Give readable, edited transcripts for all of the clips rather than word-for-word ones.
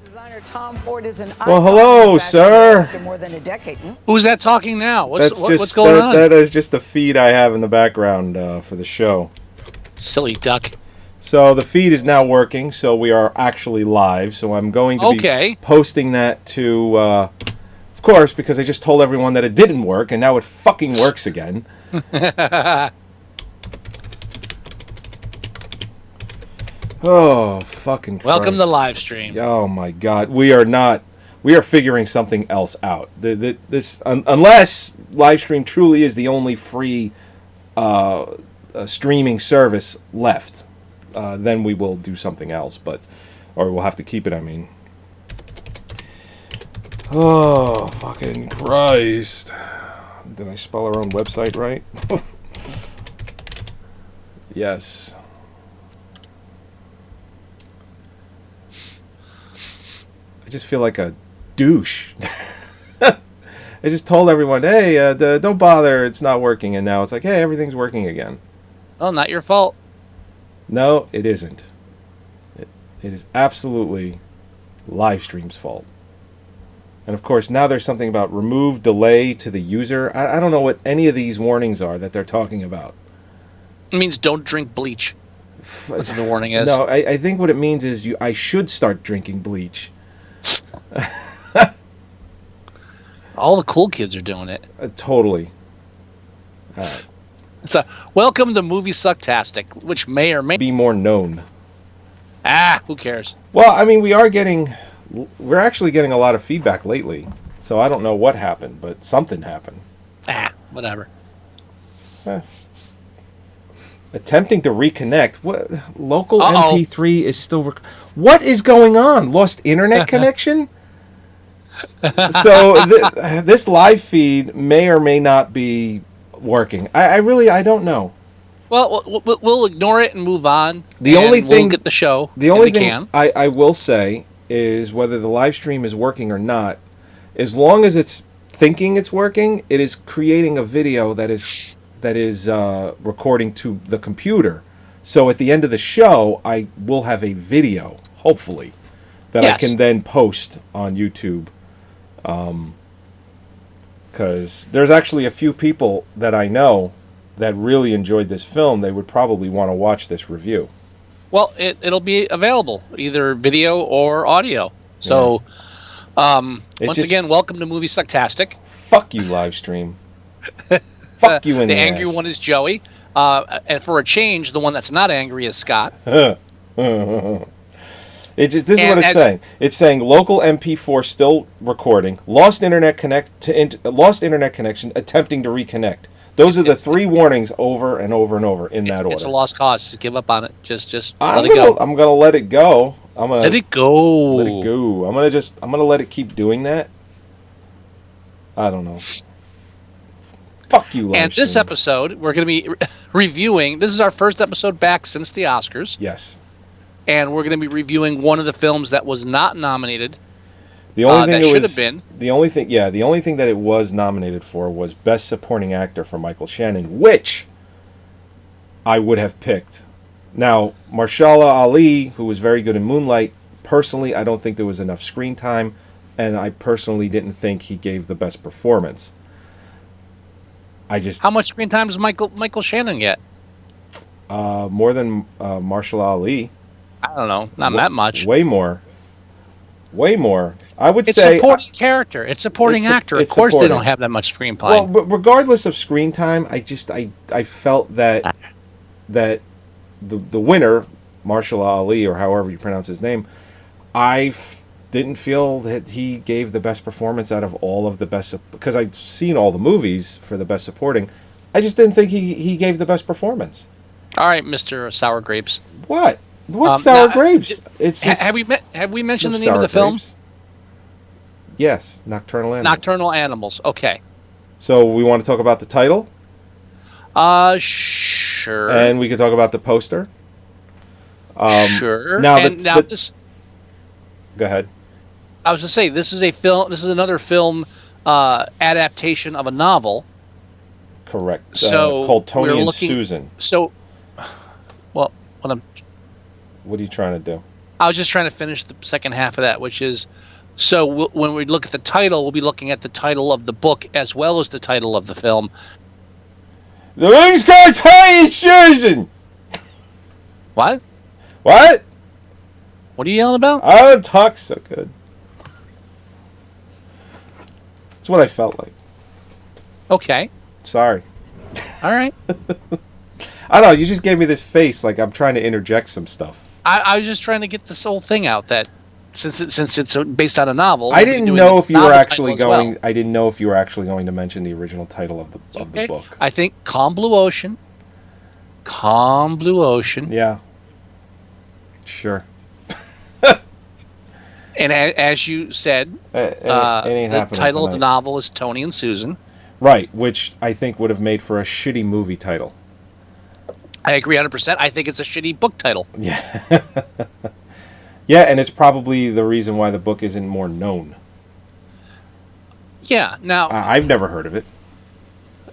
Designer Tom Ford is an Well, hello, sir. After more than a decade. Who's that talking now? What's What's going on? That is just the feed I have in the background for the show. Silly duck. So the feed is now working, so we are actually live. So I'm going to be posting that to, of course, because I just told everyone that it didn't work, and now it fucking works again. Oh, fucking Christ. Welcome to live stream. Oh, my God. We are figuring something else out. Unless live stream truly is the only free streaming service left, then we will do something else, or we'll have to keep it, I mean. Oh, fucking Christ. Did I spell our own website right? Yes. I just feel like a douche. I just told everyone, hey, don't bother, it's not working. And now it's like, hey, everything's working again. Oh, not your fault. No, it isn't. It is absolutely Livestream's fault. And of course, now there's something about remove delay to the user. I don't know what any of these warnings are that they're talking about. It means don't drink bleach. That's what the warning is. No, I think what it means is I should start drinking bleach. All the cool kids are doing it. Totally. All right. So, welcome to Moviesucktastic, which may or may be more known. Who cares? Well, I mean, we're actually getting a lot of feedback lately, so I don't know what happened, but something happened. Whatever. Attempting to reconnect. What? Local MP3 is still... What is going on? Lost internet connection? So this live feed may or may not be working. I don't know. Well, we'll ignore it and move on. We'll get the show. The only thing I will say is whether the live stream is working or not, as long as it's thinking it's working, it is creating a video that is recording to the computer. So at the end of the show, I will have a video, hopefully, that I can then post on YouTube. Because there's actually a few people that I know that really enjoyed this film. They would probably want to watch this review. Well, it'll be available, either video or audio. So, once again, welcome to Moviesucktastic. Fuck you, live stream. Fuck you in the angry ass. one is Joey. And for a change, the one that's not angry is Scott. This is what it's saying. It's saying local MP4 still recording. Lost internet connection. Attempting to reconnect. Those are the three warnings over and over and over in that order. It's a lost cause. Just give up on it. Just let it go. I'm gonna let it go. Let it go. Let it go. I'm gonna let it keep doing that. I don't know. Fuck you, live And this stream. episode, we're going to be reviewing. This is our first episode back since the Oscars. Yes. And we're going to be reviewing one of the films that was not nominated. The only thing that should have been. The only thing that it was nominated for was Best Supporting Actor for Michael Shannon, which I would have picked. Now, Mahershala Ali, who was very good in Moonlight, personally, I don't think there was enough screen time, and I personally didn't think he gave the best performance. How much screen time does Michael Shannon get? More than Mahershala Ali. I don't know, not that much. Way more. I would say it's supporting character. It's supporting actor. Of course, they don't have that much screen time. Well, but regardless of screen time, I felt that the winner, Mahershala Ali, or however you pronounce his name, didn't feel that he gave the best performance out of all of the best, because I've seen all the movies for the best supporting. I just didn't think he gave the best performance. All right, Mr. Sour Grapes. What? What's Sour Grapes? It's just, have we mentioned the name of the film? Grapes? Yes, Nocturnal Animals. Nocturnal Animals. Okay. So we want to talk about the title? Sure. And we could talk about the poster? Sure. Now, Go ahead. I was going to say, this is a film. This is another film adaptation of a novel. Correct. So called Tony and Susan. So, well, what are you trying to do? I was just trying to finish the second half of that, which is, so when we look at the title, we'll be looking at the title of the book as well as the title of the film. The wings got tight, Susan. What? What? What are you yelling about? I don't talk so good. That's what I felt like. Okay. Sorry. All right. I don't know. You just gave me this face like I'm trying to interject some stuff. I was just trying to get this whole thing out that since it's based on a novel. I didn't know if you were actually going. I didn't know if you were actually going to mention the original title of the book. I think Calm Blue Ocean. Calm Blue Ocean. Yeah. Sure. And as you said, the title of the novel is Tony and Susan. Right, which I think would have made for a shitty movie title. I agree 100%. I think it's a shitty book title. Yeah. Yeah, and it's probably the reason why the book isn't more known. Yeah, now... I've never heard of it.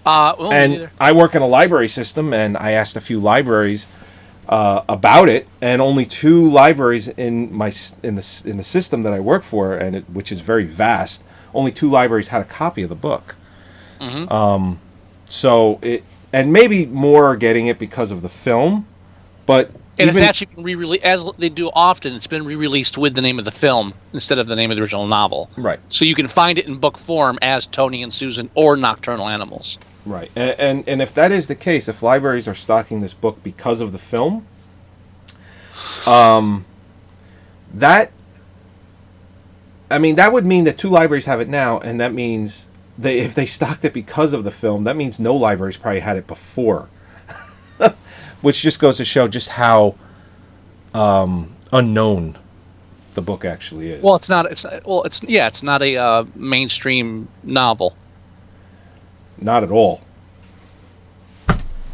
Well, and I work in a library system, and I asked a few libraries about it, and only 2 libraries in the system that I work for, which is very vast, only 2 libraries had a copy of the book. Mm-hmm. So it... And maybe more are getting it because of the film, but it's actually been re-released, as they do often. It's been re-released with the name of the film instead of the name of the original novel. Right. So you can find it in book form as Tony and Susan or Nocturnal Animals. Right. And if that is the case, if libraries are stocking this book because of the film, that would mean that 2 libraries have it now, and that means. If they stocked it because of the film, that means no libraries probably had it before, which just goes to show just how unknown the book actually is. Well, it's not. It's not a mainstream novel. Not at all.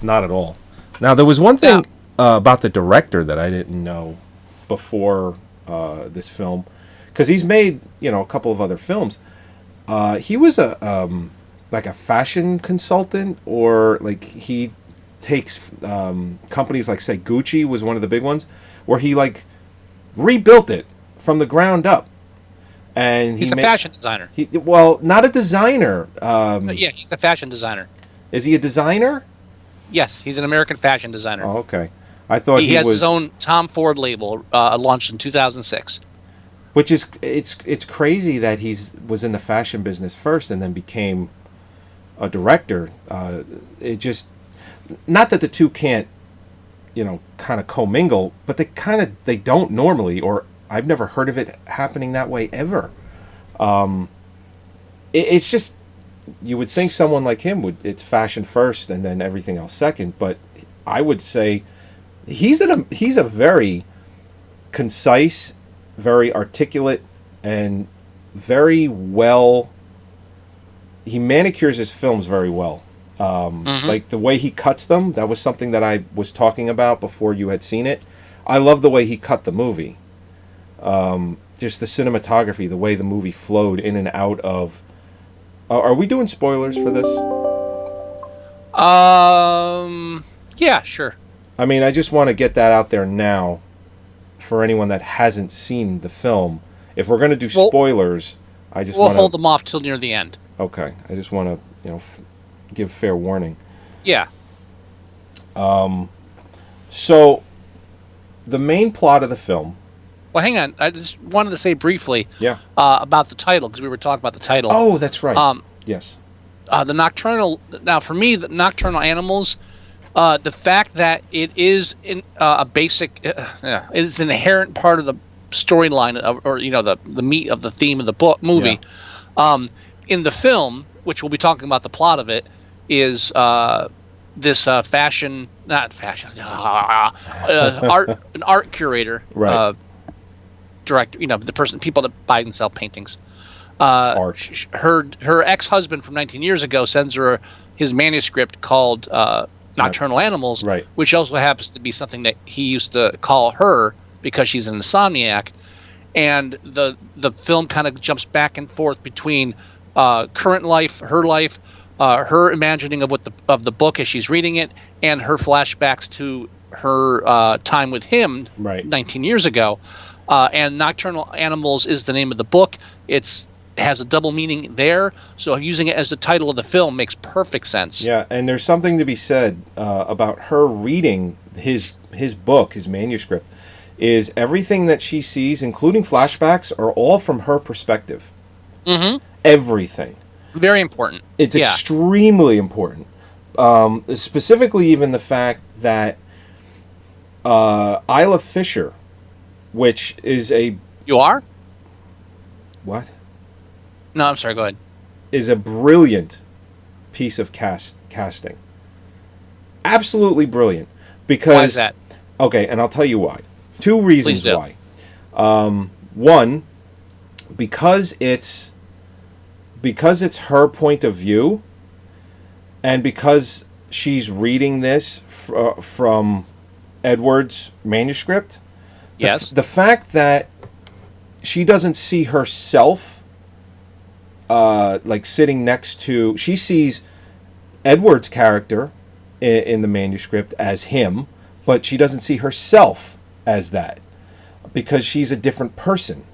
Not at all. Now there was one thing about the director that I didn't know before this film, because he's made a couple of other films. He was a fashion consultant, or like he takes companies like, say, Gucci was one of the big ones, where he like rebuilt it from the ground up. And he's a fashion designer. Not a designer. Yeah, he's a fashion designer. Is he a designer? Yes, he's an American fashion designer. Oh, okay. I thought he has his own Tom Ford label, launched in 2006. Which is it's crazy that was in the fashion business first and then became a director. It just, not that the two can't, kind of commingle, but they don't normally, or I've never heard of it happening that way ever. It's just, you would think someone like him it's fashion first and then everything else second, but I would say he's a very concise, very articulate, and very well. He manicures his films very well. Like the way he cuts them, that was something that I was talking about before you had seen it. I love the way he cut the movie. Just the cinematography, the way the movie flowed in and out of. Are we doing spoilers for this? Yeah, sure. I mean, I just want to get that out there now. For anyone that hasn't seen the film, if we're going to do spoilers, I just want to hold them off till near the end. Okay, I just want to, give fair warning. Yeah. So, the main plot of the film. Well, hang on. I just wanted to say briefly. Yeah. About the title, because we were talking about the title. Oh, that's right. Yes. The Nocturnal. Now, for me, the Nocturnal Animals. The fact that it is in a basic, is an inherent part of the storyline, or the meat of the theme of the movie. Yeah. In the film, which we'll be talking about the plot of it, is this an art curator, right. Director, people that buy and sell paintings. Art. Her ex-husband from 19 years ago sends her his manuscript called Nocturnal Animals, right. Which also happens to be something that he used to call her because she's an insomniac. And the film kind of jumps back and forth between current life, her imagining of the book as she's reading it, and her flashbacks to her time with him, right. 19 years ago. And Nocturnal Animals is the name of the book. It has a double meaning there, so using it as the title of the film makes perfect sense. Yeah, and there's something to be said about her reading his book, his manuscript, is everything that she sees, including flashbacks, are all from her perspective. Mm-hmm. Everything. Very important. It's extremely important. Specifically, even the fact that Isla Fisher, which is a... You are? What? No, I'm sorry, go ahead. Is a brilliant piece of casting. Absolutely brilliant. Because, why is that? Okay, and I'll tell you why. Two reasons why. One, because it's her point of view, and because she's reading this from Edward's manuscript. Yes. The fact that she doesn't see herself like sitting next to... She sees Edward's character in the manuscript as him, but she doesn't see herself as that because she's a different person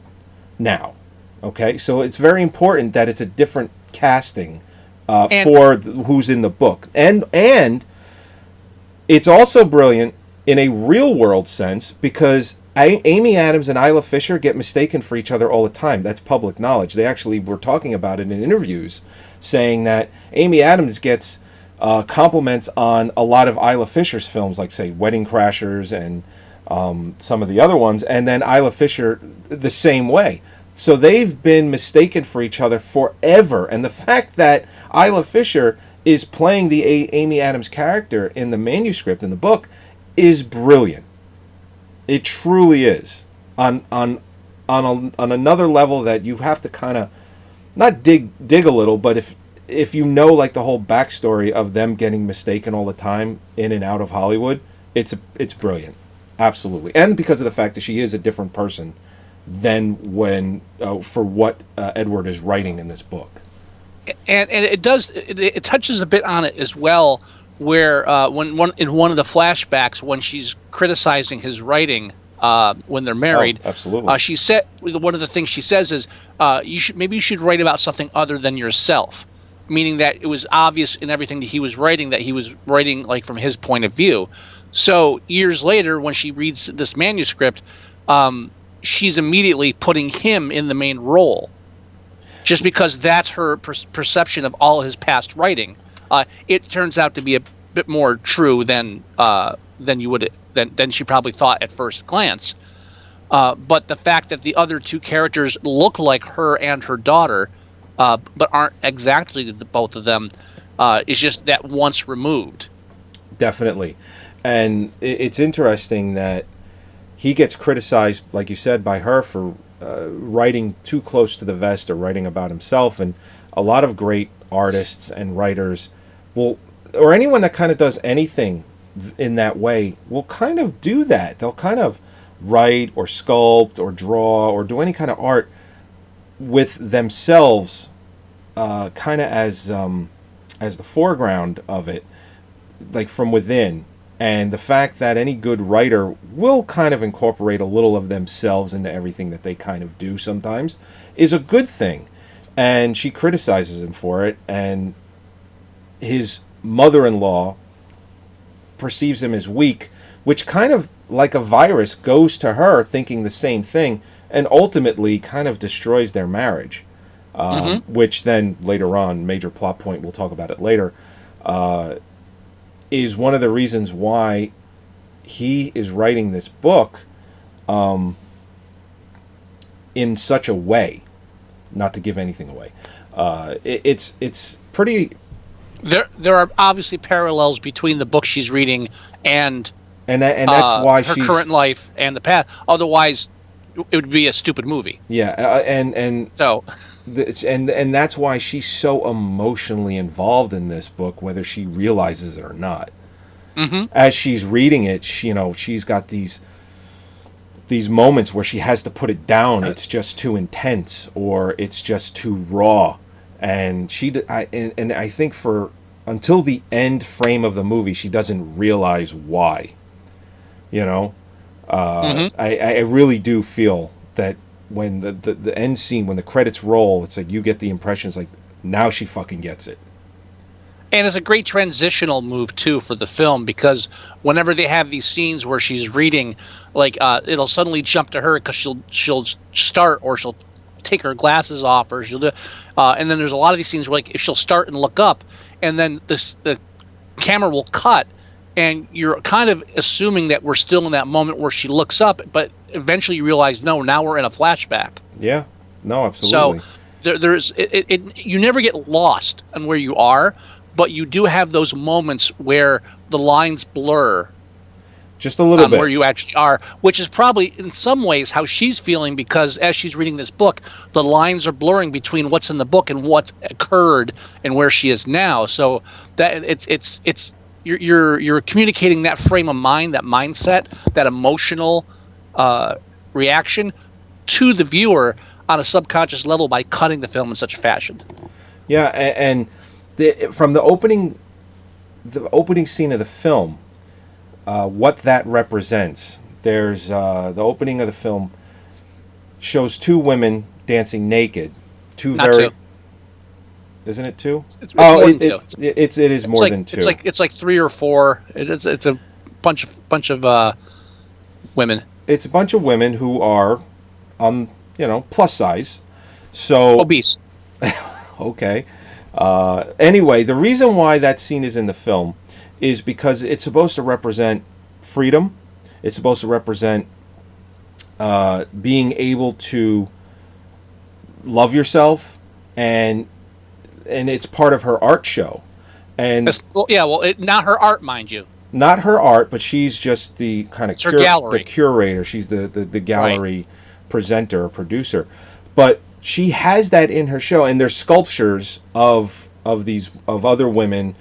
now. Okay, so it's very important that it's a different casting for who's in the book, and it's also brilliant in a real world sense because Amy Adams and Isla Fisher get mistaken for each other all the time. That's public knowledge. They actually were talking about it in interviews, saying that Amy Adams gets compliments on a lot of Isla Fisher's films, like, say, Wedding Crashers and some of the other ones, and then Isla Fisher the same way. So they've been mistaken for each other forever. And the fact that Isla Fisher is playing the Amy Adams character in the manuscript, in the book, is brilliant. It truly is. On another level that you have to kind of, not dig a little, but if you know, like, the whole backstory of them getting mistaken all the time in and out of Hollywood, it's brilliant. Absolutely. And because of the fact that she is a different person than when for what Edward is writing in this book. And it touches a bit on it as well, where in one of the flashbacks when she's criticizing his writing when they're married. Oh, absolutely. She said one of the things she says is you should write about something other than yourself, meaning that it was obvious in everything that he was writing like from his point of view. So years later, when she reads this manuscript, she's immediately putting him in the main role, just because that's her perception of all his past writing. It turns out to be a bit more true than she probably thought at first glance. But the fact that the other two characters look like her and her daughter, but aren't exactly both of them, is just that once removed. Definitely. And it's interesting that he gets criticized, like you said, by her for writing too close to the vest or writing about himself. And a lot of great artists and writers will, or anyone that kind of does anything in that way, will kind of do that. They'll kind of write or sculpt or draw or do any kind of art with themselves kind of as the foreground of it, like from within. And the fact that any good writer will kind of incorporate a little of themselves into everything that they kind of do sometimes is a good thing. And she criticizes him for it. And his mother-in-law perceives him as weak, which kind of like a virus goes to her thinking the same thing and ultimately kind of destroys their marriage. Which then later on, major plot point, we'll talk about it later, is one of the reasons why he is writing this book in such a way, not to give anything away. It's pretty... There are obviously parallels between the book she's reading and that's why her current life and the past. Otherwise, it would be a stupid movie. Yeah, and that's why she's so emotionally involved in this book, whether she realizes it or not. Mm-hmm. As she's reading it, she's got these moments where she has to put it down. It's just too intense, or it's just too raw, and I think for until the end frame of the movie, she doesn't realize why. I really do feel that when the end scene, when the credits roll, it's like you get the impression it's like now she fucking gets it. And it's a great transitional move too for the film, because whenever they have these scenes where she's reading, like it'll suddenly jump to her because she'll start, or she'll take her glasses off, or she'll do, and then there's a lot of these scenes where, like, if she'll start and look up, and then the camera will cut, and you're kind of assuming that we're still in that moment where she looks up, but eventually you realize, no, now we're in a flashback. Yeah, no, absolutely. So there's you never get lost on where you are, but you do have those moments where the lines blur just a little bit where you actually are, which is probably in some ways how she's feeling, because as she's reading this book, the lines are blurring between what's in the book and what's occurred and where she is now. So that it's you're communicating that frame of mind, that mindset, that emotional reaction to the viewer on a subconscious level by cutting the film in such a fashion. Yeah, and from the opening scene of the film, what that represents. There's the opening of the film shows two women dancing naked. Not two. Isn't it two? It's more than two. It is more than two. It's like 3 or 4. It's a bunch of women. It's a bunch of women who are on plus size, so obese. Okay. Anyway, the reason why that scene is in the film is because it's supposed to represent freedom. It's supposed to represent being able to love yourself, and it's part of her art show. And not her art, mind you. Not her art, but she's just the kind of gallery. The curator. She's the gallery presenter or producer. But she has that in her show, and there's sculptures of other women,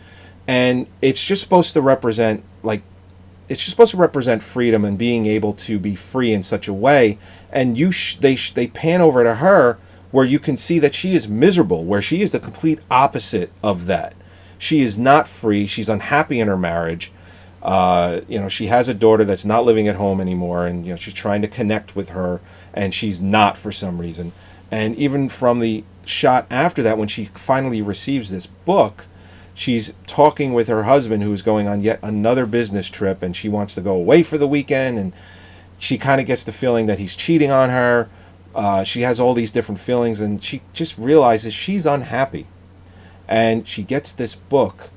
and it's just supposed to represent freedom and being able to be free in such a way. And they pan over to her, where you can see that she is miserable, where she is the complete opposite of that. She is not free. She's unhappy in her marriage. She has a daughter that's not living at home anymore, and she's trying to connect with her, and she's not for some reason. And even from the shot after that, when she finally receives this book, she's talking with her husband, who's going on yet another business trip, and she wants to go away for the weekend, and she kind of gets the feeling that he's cheating on her. She has all these different feelings, and she just realizes she's unhappy. And she gets this book,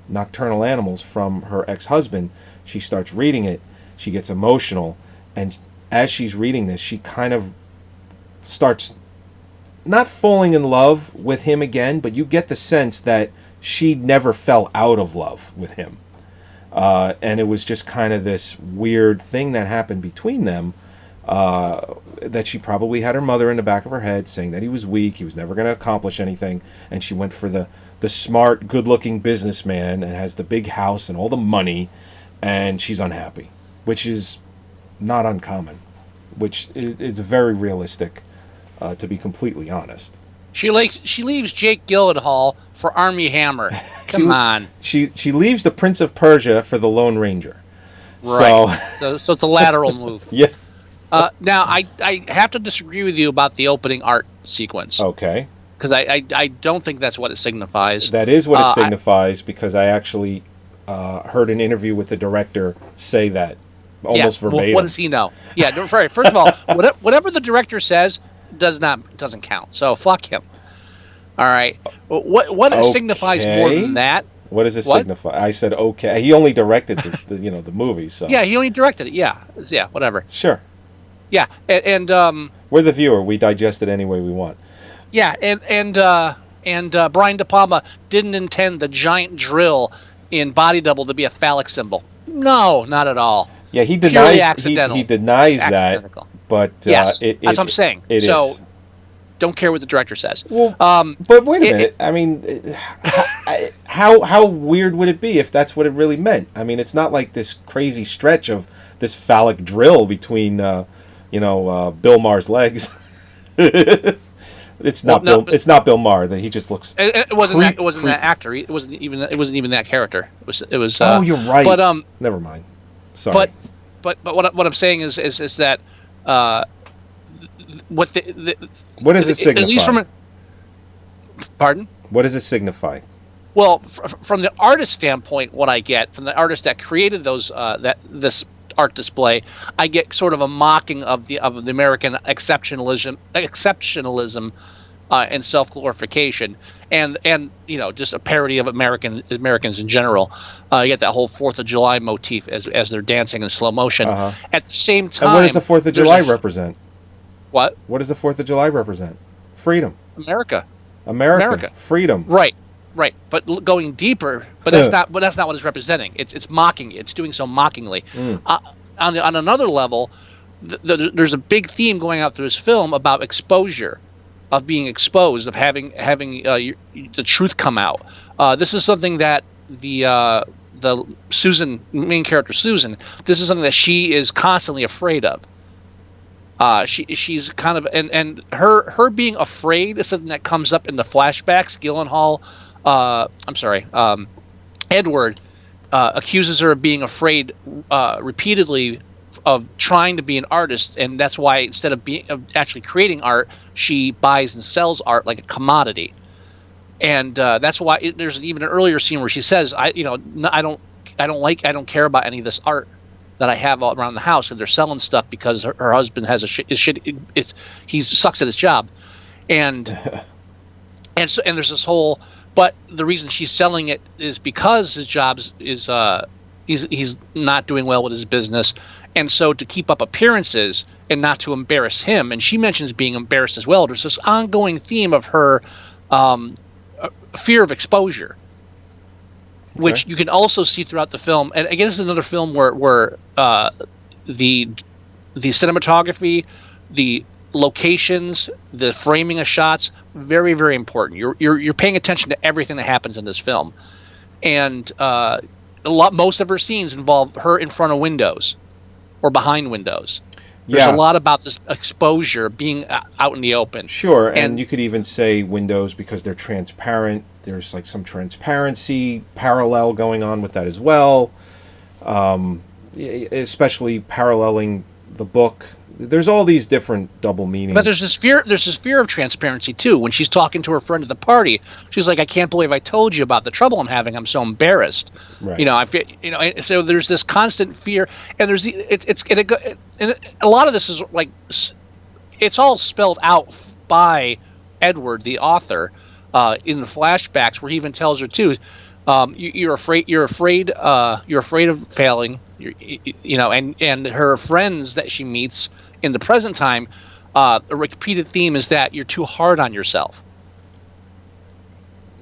Nocturnal Animals, from her ex-husband. She starts reading it. She gets emotional, and as she's reading this, she kind of starts not falling in love with him again, but you get the sense that she never fell out of love with him. And it was just kind of this weird thing that happened between them, that she probably had her mother in the back of her head saying that he was weak, he was never going to accomplish anything, and she went for the smart, good-looking businessman and has the big house and all the money, and she's unhappy, which is not uncommon, which is very realistic, to be completely honest. She leaves Jake Gyllenhaal for Armie Hammer. Come on. She leaves the Prince of Persia for the Lone Ranger. Right. So it's a lateral move. Yeah. Now, I have to disagree with you about the opening art sequence. Okay. Because I don't think that's what it signifies. That is what it signifies, because I actually heard an interview with the director say that almost verbatim. Well, what does he know? Yeah, first of all, whatever the director says doesn't count. So fuck him. All right. What it signifies more than that? What does it signify? I said okay. He only directed the movie, so. Yeah, he only directed it. Yeah, whatever. Sure. Yeah, and we're the viewer. We digest it any way we want. Yeah, and Brian De Palma didn't intend the giant drill in Body Double to be a phallic symbol. No, not at all. Yeah, he denies. He denies that. But yes, that's what I'm saying. So, is. Don't care what the director says. Well, but wait a minute. I mean, how weird would it be if that's what it really meant? I mean, it's not like this crazy stretch of this phallic drill between, Bill Maher's legs. It's not It's not Bill Maher. That he just looks. It wasn't that actor. It wasn't even that character. It was. Oh, you're right. But never mind. Sorry. but what I'm saying is that uh, what What does it signify? at least from a, pardon. What does it signify? Well, from the artist standpoint, what I get from the artist that created those this art display, I get sort of a mocking of the American exceptionalism, and self glorification, and just a parody of Americans in general. You get that whole 4th of July motif as they're dancing in slow motion. At the same time, and what does the 4th of July represent? What? What does the 4th of July represent? Freedom. America. Freedom. Right. But going deeper, but that's not what it's representing. It's mocking. It's doing so mockingly. On another level, there's a big theme going out through this film about exposure, of being exposed, of having the truth come out. This is something that the Susan, main character Susan, this is something that she is constantly afraid of. She's kind of and her being afraid is something that comes up in the flashbacks. Edward accuses her of being afraid repeatedly of trying to be an artist, and that's why instead of actually creating art, she buys and sells art like a commodity. And that's why there's even an earlier scene where she says, I don't care about any of this art that I have all around the house, and they're selling stuff because her husband has he sucks at his job, and there's this whole. But the reason she's selling it is because his job is he's not doing well with his business, and so to keep up appearances and not to embarrass him. And she mentions being embarrassed as well. There's this ongoing theme of her fear of exposure, which you can also see throughout the film. And again, this is another film where the cinematography, the locations, the framing of shots, very, very important. You're paying attention to everything that happens in this film, and most of her scenes involve her in front of windows or behind windows. There's a lot about this exposure, being out in the open. Sure, and you could even say windows because they're transparent. There's like some transparency parallel going on with that as well, especially paralleling the book. There's all these different double meanings. But there's this fear of transparency too. When she's talking to her friend at the party, she's like, "I can't believe I told you about the trouble I'm having. I'm so embarrassed." Right. So there's this constant fear, and there's and a lot of this is like it's all spelled out by Edward, the author, in the flashbacks, where he even tells her too, you're afraid of failing. And her friends that she meets in the present time, a repeated theme is that you're too hard on yourself.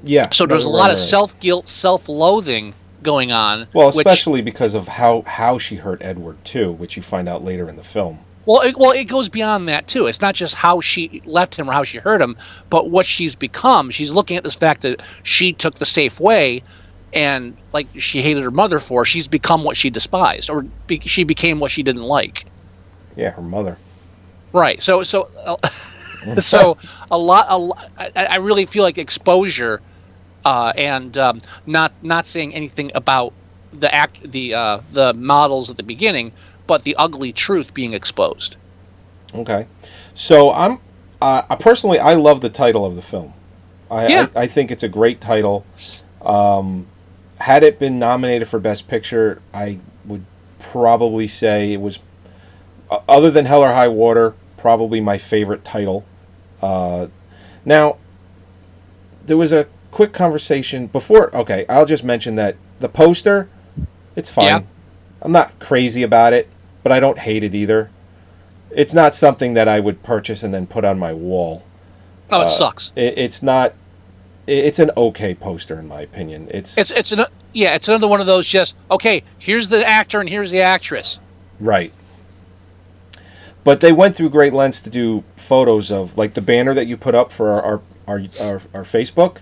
Yeah. So there's a lot of self-guilt, self-loathing going on. Well, especially because of how she hurt Edward too, which you find out later in the film. Well, it goes beyond that too. It's not just how she left him or how she hurt him, but what she's become. She's looking at this fact that she took the safe way, and like she hated her mother for, she's become what she despised, or she became what she didn't like. Yeah, her mother. Right. So a lot. I really feel like exposure, and not saying anything about the models at the beginning, but the ugly truth being exposed. Okay, so I personally love the title of the film. I think it's a great title. Had it been nominated for Best Picture, I would probably say it was, other than Hell or High Water, probably my favorite title. Now, there was a quick conversation before. Okay, I'll just mention that the poster, it's fine. Yeah. I'm not crazy about it, but I don't hate it either. It's not something that I would purchase and then put on my wall. Oh, it sucks. It's not. It's an okay poster, in my opinion. It's another one of those. Just okay. Here's the actor and here's the actress. Right. But they went through great lengths to do photos of, like, the banner that you put up for our Facebook.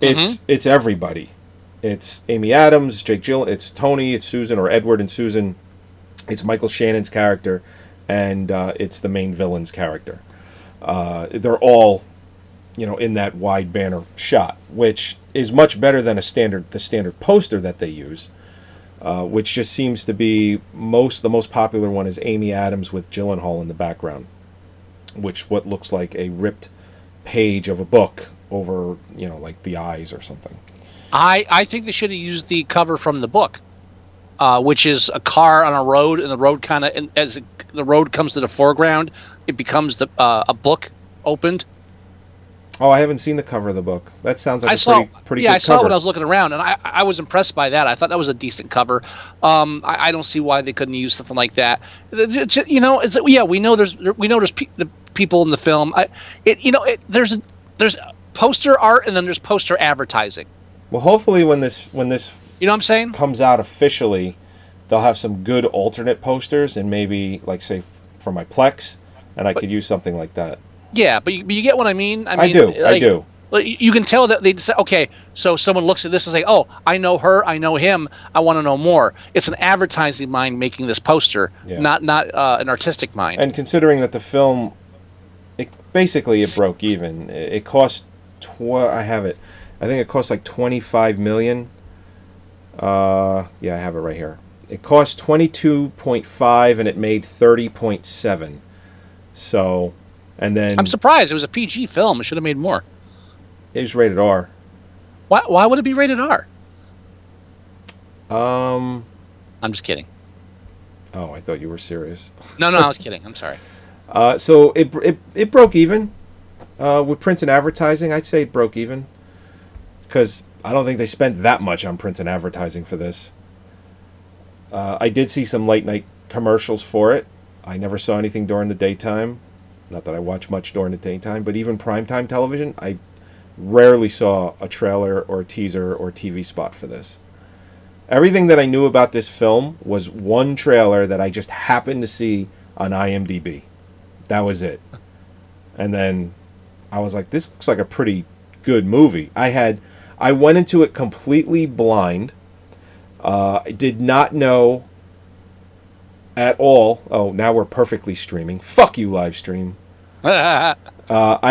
It's everybody. It's Amy Adams, Jake Gyllenhaal, it's Tony, it's Susan, or Edward and Susan. It's Michael Shannon's character, and it's the main villain's character. They're all, in that wide banner shot, which is much better than the standard poster that they use. which just seems to be the most popular one is Amy Adams with Gyllenhaal in the background, which what looks like a ripped page of a book over, like the eyes or something. I think they should have used the cover from the book, which is a car on a road, and the road kind of, as the road comes to the foreground, it becomes a book opened. Oh, I haven't seen the cover of the book. That sounds like pretty good I saw cover. it when I was looking around, and I was impressed by that. I thought that was a decent cover. I don't see why they couldn't use something like that. We know there's the people in the film. There's poster art, and then there's poster advertising. Well, hopefully when this You know what I'm saying? comes out officially, they'll have some good alternate posters, and maybe like say for my Plex, and I could use something like that. Yeah, but you get what I mean? I do. You can tell that they say, okay, so someone looks at this and say, oh, I know her, I know him, I want to know more. It's an advertising mind making this poster, not an artistic mind. And considering that the film, it broke even. It cost, I have it. I think it cost like $25 million. I have it right here. It cost 22.5 and it made 30.7. So, and then I'm surprised. It was a PG film. It should have made more. It was rated R. Why would it be rated R? I'm just kidding. Oh, I thought you were serious. No, I was kidding. I'm sorry. So it broke even. With print and advertising, I'd say it broke even. Because I don't think they spent that much on print and advertising for this. I did see some late night commercials for it. I never saw anything during the daytime. Not that I watch much during the daytime, but even primetime television, I rarely saw a trailer or a teaser or TV spot for this. Everything that I knew about this film was one trailer that I just happened to see on IMDb. That was it. And then I was like, this looks like a pretty good movie. I went into it completely blind. I did not know at all. Oh, now we're perfectly streaming. Fuck you, live stream. I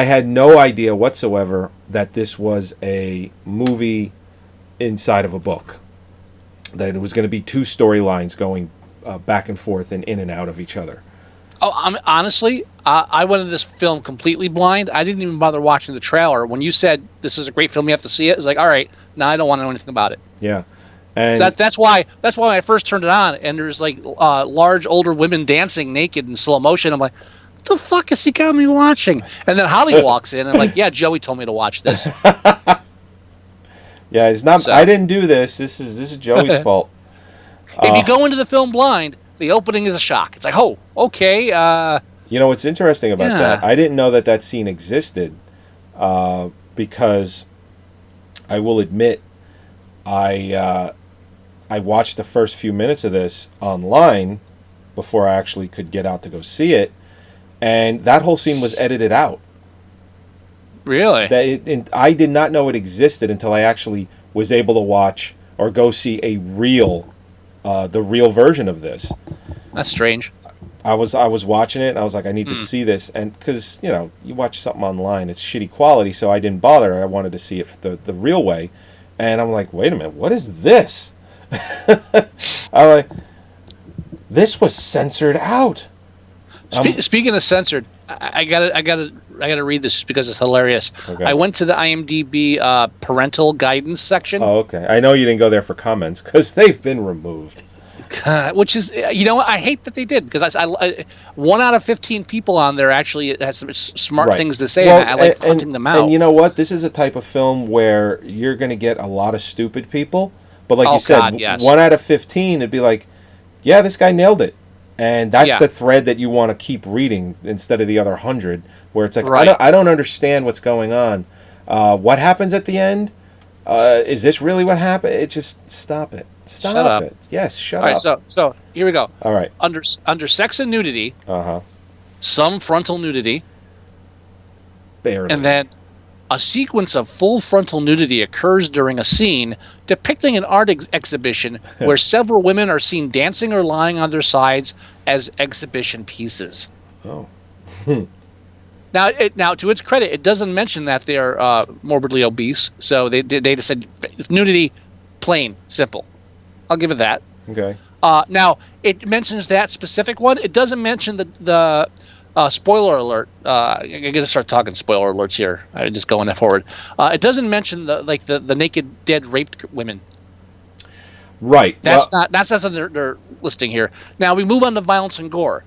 had no idea whatsoever that this was a movie inside of a book. That it was going to be two storylines going back and forth and in and out of each other. Oh, honestly, I went into this film completely blind. I didn't even bother watching the trailer. When you said this is a great film, you have to see it, it's like, all right, now I don't want to know anything about it. Yeah. And so that's why when I first turned it on, and there's like large older women dancing naked in slow motion. I'm like, what the fuck is he got me watching? And then Holly walks in and like, yeah, Joey told me to watch this. Yeah, it's not. So, I didn't do this. This is Joey's fault. If you go into the film blind, the opening is a shock. It's like, oh, okay. You know what's interesting about that? I didn't know that scene existed because I will admit I watched the first few minutes of this online before I actually could get out to go see it, and that whole scene was edited out. Really? I did not know it existed until I actually was able to watch or go see the real version of this. That's strange. I was watching it and I was like, I need to see this, and because you watch something online, it's shitty quality, so I didn't bother. I wanted to see it the real way, and I'm like, wait a minute, what is this? I'm like, this was censored out. Speaking of censored, I gotta read this because it's hilarious. Okay. I went to the IMDb parental guidance section. Oh, okay. I know you didn't go there for comments because they've been removed. Which is, I hate that they did, because I 1 out of 15 people on there actually has some smart things to say, and I like hunting them out. And you know what? This is a type of film where you're going to get a lot of stupid people, but like you said, 1 out of 15, it'd be like, yeah, this guy nailed it. And that's the thread that you want to keep reading instead of the other 100, where it's like, I don't understand what's going on. What happens at the end? Is this really what happened? It just stop it. Stop it. Yes, shut up. All right, so here we go. All right. Under sex and nudity, some frontal nudity, barely, and then a sequence of full frontal nudity occurs during a scene depicting an art exhibition where several women are seen dancing or lying on their sides as exhibition pieces. Oh. Now, to its credit, it doesn't mention that they're morbidly obese, so they just said nudity, plain, simple. I'll give it that. Okay. Now, it mentions that specific one. It doesn't mention the spoiler alert. I'm gonna start talking spoiler alerts here. I'm just going forward. It doesn't mention the naked, dead, raped women. Right. That's something they're listing here. Now we move on to violence and gore.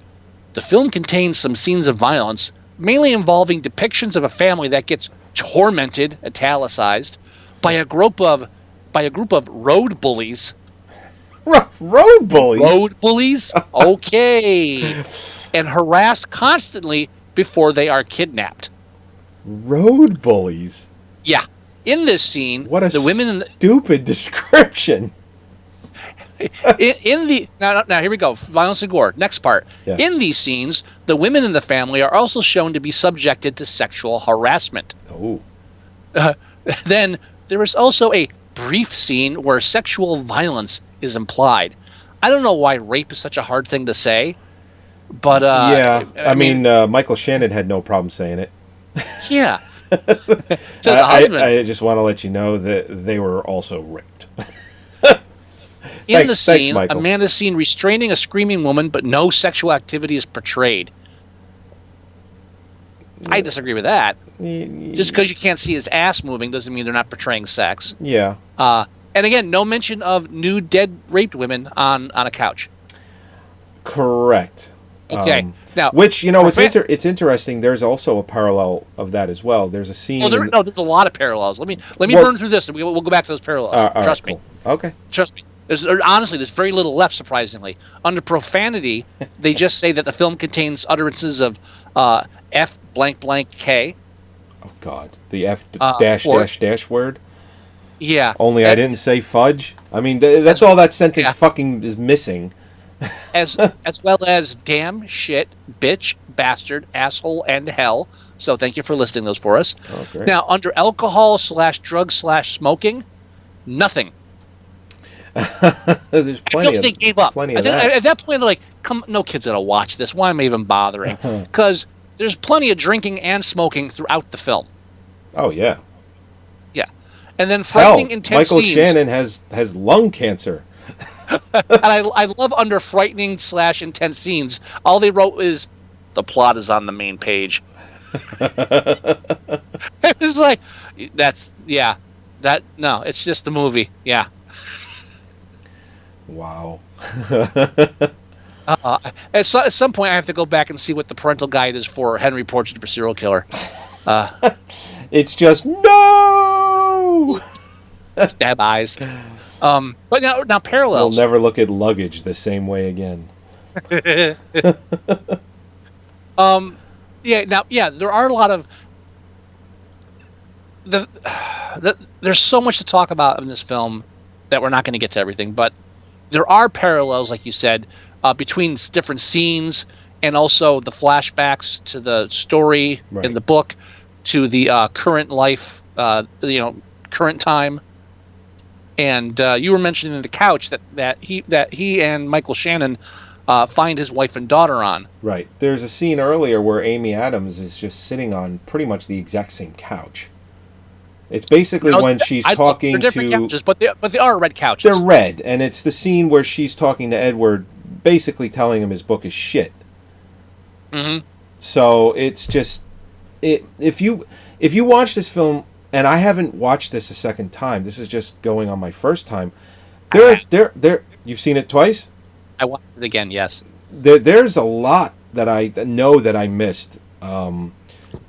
The film contains some scenes of violence, mainly involving depictions of a family that gets tormented, italicized, by a group of road bullies. Road bullies. Road bullies? Okay. And harassed constantly before they are kidnapped. Road bullies. Yeah. In this scene, What a the women in the, stupid description. in the now here we go. Violence and gore. Next part. Yeah. In these scenes, the women in the family are also shown to be subjected to sexual harassment. Oh. Then there is also a brief scene where sexual violence is implied. I don't know why rape is such a hard thing to say, but yeah, I mean Michael Shannon had no problem saying it. Yeah. To the husband. I just want to let you know that they were also raped. In the scene, thanks, a man is seen restraining a screaming woman, but no sexual activity is portrayed. I disagree with that. Just because you can't see his ass moving doesn't mean they're not portraying sex. Yeah. And again, no mention of nude, dead, raped women on a couch. Correct. Okay. Now, which it's interesting. There's also a parallel of that as well. There's a scene. There's a lot of parallels. Let me burn through this, and we'll go back to those parallels. Trust me. Okay. Trust me. Honestly, there's very little left. Surprisingly, under profanity, they just say that the film contains utterances of F blank blank K. Oh God, the F dash word. Yeah. Only I didn't say fudge. I mean, that's all that sentence fucking is missing. as well as damn, shit, bitch, bastard, asshole, and hell. So thank you for listing those for us. Oh, great. Now, under alcohol / drugs / smoking, nothing. There's plenty. They gave up. Plenty of that. At that point, they're like, "Come, no kid's gonna watch this. Why am I even bothering?" Because there's plenty of drinking and smoking throughout the film. Oh yeah. Yeah, and then frightening, intense Michael scenes. Shannon has lung cancer. And I love under frightening / intense scenes. All they wrote is, "The plot is on the main page." It's like, it's just the movie. Yeah. Wow. At some point, I have to go back and see what the parental guide is for Henry Portrait of a Serial Killer. It's just no. Stab eyes. But now parallels. We'll never look at luggage the same way again. There are a lot of there's so much to talk about in this film that we're not going to get to everything, but there are parallels, like you said, between different scenes and also the flashbacks to the story in the book to the current life, current time. And you were mentioning the couch that he and Michael Shannon find his wife and daughter on. Right. There's a scene earlier where Amy Adams is just sitting on pretty much the exact same couch. It's basically when she's talking they're different to couches, but they are red couches. They're red, and it's the scene where she's talking to Edward, basically telling him his book is shit. Mm-hmm. So it's just if you watch this film, and I haven't watched this a second time. This is just going on my first time. You've seen it twice? I watched it again, yes. There's a lot that I know that I missed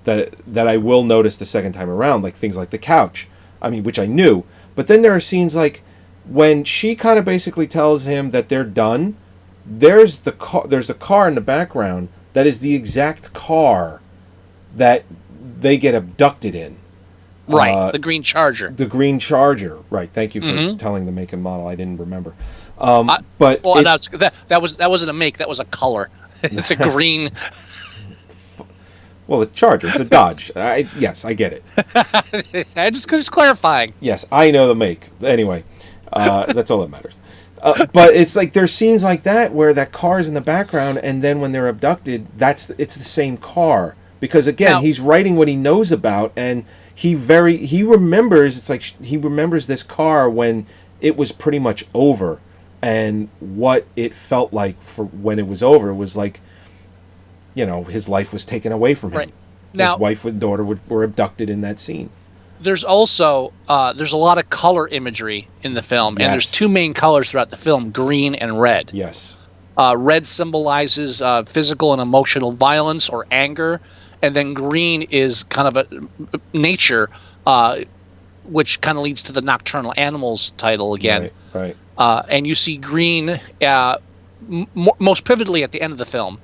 that I will notice the second time around, like things like the couch. I mean, which I knew. But then there are scenes like when she kind of basically tells him that they're done. There's a car in the background that is the exact car that they get abducted in. Right, the green Charger. The green Charger. Right. Thank you for telling the make and model. I didn't remember. That wasn't a make. That was a color. It's a green. Well, the Charger. It's a Dodge. Yes, I get it. Just clarifying. Yes, I know the make. Anyway, that's all that matters. But it's like there's scenes like that where that car is in the background, and then when they're abducted, it's the same car. Because again, he's writing what he knows about, and he remembers. It's like he remembers this car when it was pretty much over, and what it felt like for when it was over was like, his life was taken away from him. Right. Now, his wife and daughter were abducted in that scene. There's also there's a lot of color imagery in the film, and there's two main colors throughout the film: green and red. Yes. Red symbolizes physical and emotional violence or anger, and then green is kind of a nature, which kind of leads to the Nocturnal Animals title again. Right. And you see green most pivotally at the end of the film,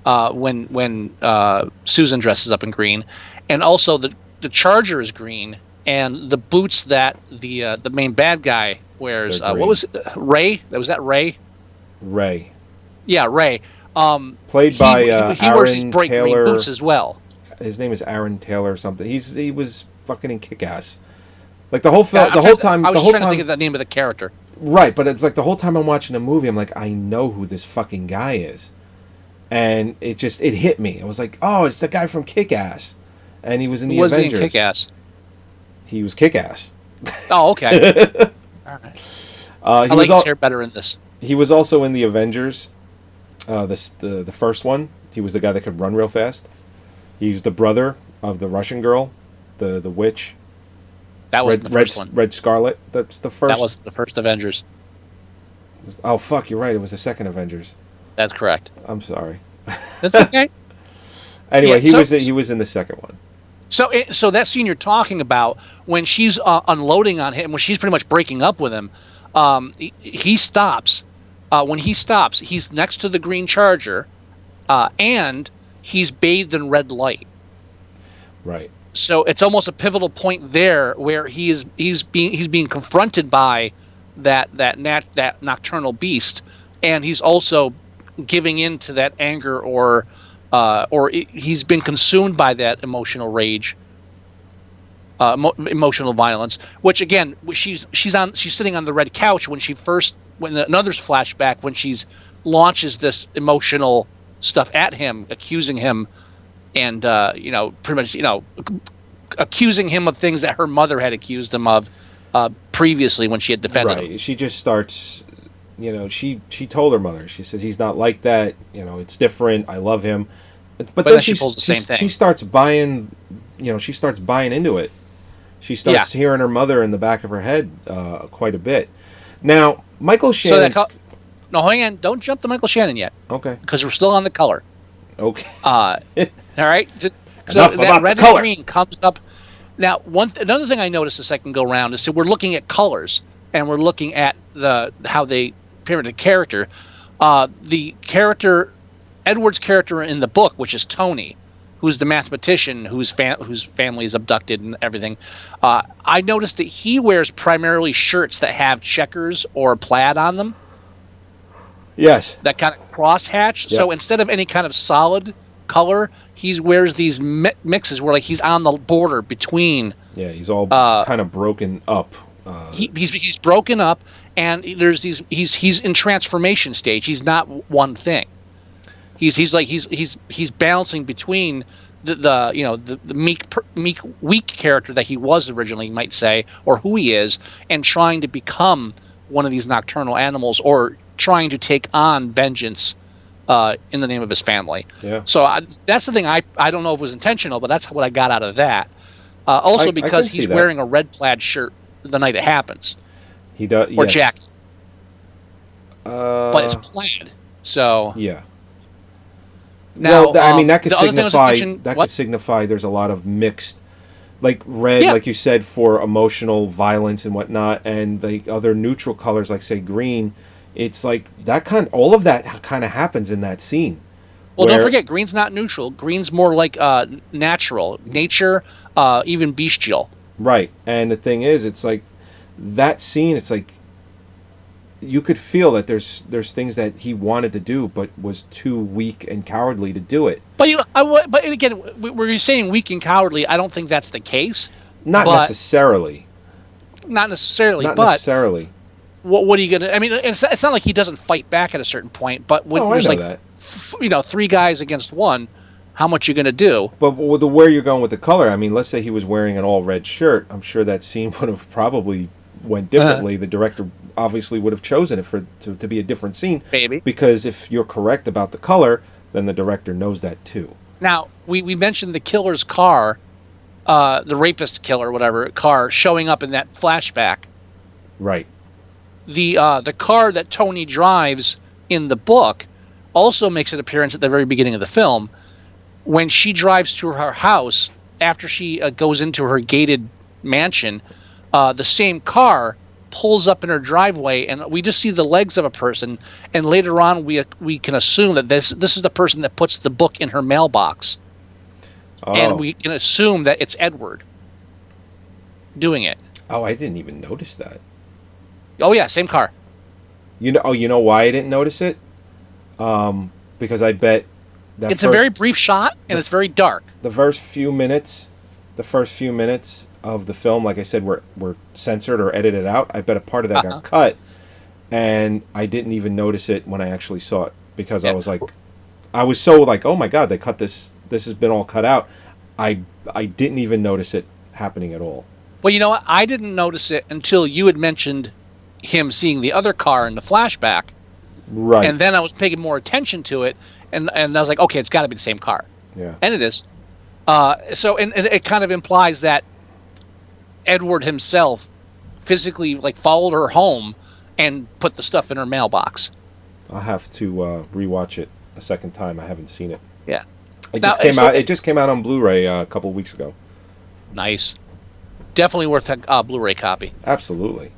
when Susan dresses up in green, and also the Charger is green, and the boots that the main bad guy wears. What was it? Ray? Was that Ray? Ray. Yeah, Ray. Played by he wears these Aaron bright Taylor. green boots as well. His name is Aaron Taylor or something. He was fucking in Kick-Ass. Like the whole film, the whole time. I was trying to think of the name of the character. Right, but it's like the whole time I'm watching a movie, I'm like, I know who this fucking guy is, and it hit me. I was like, oh, it's the guy from Kick-Ass, and he was in the Avengers. Was he in Kick-Ass? He was Kick-Ass. Oh, okay. All right. I like his hair better in this. He was also in the Avengers, the first one. He was the guy that could run real fast. He's the brother of the Russian girl, the witch. That was the first one. Red Scarlet. That's the first. That was the first Avengers. Oh fuck! You're right. It was the second Avengers. That's correct. I'm sorry. That's okay. Anyway, he was in the second one. So that scene you're talking about, when she's unloading on him, when she's pretty much breaking up with him, he stops. When he stops, he's next to the green Charger, and he's bathed in red light. Right. So it's almost a pivotal point there where he's being confronted by that nocturnal beast, and he's also giving in to that anger or he's been consumed by that emotional rage, emotional violence. Which again, she's sitting on the red couch when another's flashback when she's launches this emotional stuff at him, accusing him. And pretty much, accusing him of things that her mother had accused him of previously when she had defended him. She just starts, she told her mother. She says he's not like that. It's different. I love him. But then she pulls the same thing. She starts buying. She starts buying into it. She starts hearing her mother in the back of her head quite a bit. Now, Michael Shannon. No, hang on. Don't jump to Michael Shannon yet. Okay. Because we're still on the color. Okay. All right. So that red and green comes up. Now, another thing I noticed a second go round is we're looking at colors and we're looking at how they appear the character. The character, Edward's character in the book, which is Tony, who's the mathematician whose family is abducted and everything. I noticed that he wears primarily shirts that have checkers or plaid on them. Yes. That kind of crosshatch. Yep. So instead of any kind of solid color, he wears these mixes where he's on the border between. Yeah, he's all kind of broken up. He's broken up, and there's these. He's in transformation stage. He's not one thing. He's balancing between the meek weak character that he was originally, you might say, or who he is, and trying to become one of these nocturnal animals, or trying to take on vengeance in the name of his family. Yeah. So that's the thing. I don't know if it was intentional, but that's what I got out of that. Also, because he's wearing a red plaid shirt the night it happens. He does. Or jacket. But it's plaid. So yeah. Now, that could signify could signify there's a lot of mixed, like red, like you said, for emotional violence and whatnot, and the other neutral colors, like say green. It's like that all of that kind of happens in that scene. Well, don't forget, green's not neutral. Green's more like natural, nature, even bestial. Right, and the thing is, it's like that scene. It's like you could feel that there's things that he wanted to do, but was too weak and cowardly to do it. But again, were you saying weak and cowardly? I don't think that's the case. Not necessarily. Not necessarily. Not necessarily. What are you gonna? I mean, it's not like he doesn't fight back at a certain point. But when there's three guys against one, how much you gonna do? But with where you're going with the color, I mean, let's say he was wearing an all red shirt. I'm sure that scene would have probably went differently. The director obviously would have chosen it to be a different scene. Maybe. Because if you're correct about the color, then the director knows that too. Now, we mentioned the killer's car, the rapist killer, whatever, car showing up in that flashback. Right. The car that Tony drives in the book also makes an appearance at the very beginning of the film when she drives to her house after she goes into her gated mansion. The same car pulls up in her driveway, and we just see the legs of a person, and later on we can assume that this is the person that puts the book in her mailbox. Oh. And we can assume that it's Edward doing it. Oh, I didn't even notice that. Oh yeah, same car. You know why I didn't notice it? Because I bet that It's a very brief shot, and it's very dark. The first few minutes of the film, like I said, were censored or edited out. I bet a part of that got cut, and I didn't even notice it when I actually saw it because I was so like, oh my god, they cut this. This has been all cut out. I didn't even notice it happening at all. Well, you know what? I didn't notice it until you had mentioned him seeing the other car in the flashback. Right. And then I was paying more attention to it, and I was like, okay, it's got to be the same car. Yeah. And it is. So it kind of implies that Edward himself physically followed her home and put the stuff in her mailbox. I'll have to rewatch it a second time. I haven't seen it. Yeah. It just came out on Blu-ray a couple weeks ago. Nice. Definitely worth a Blu-ray copy. Absolutely.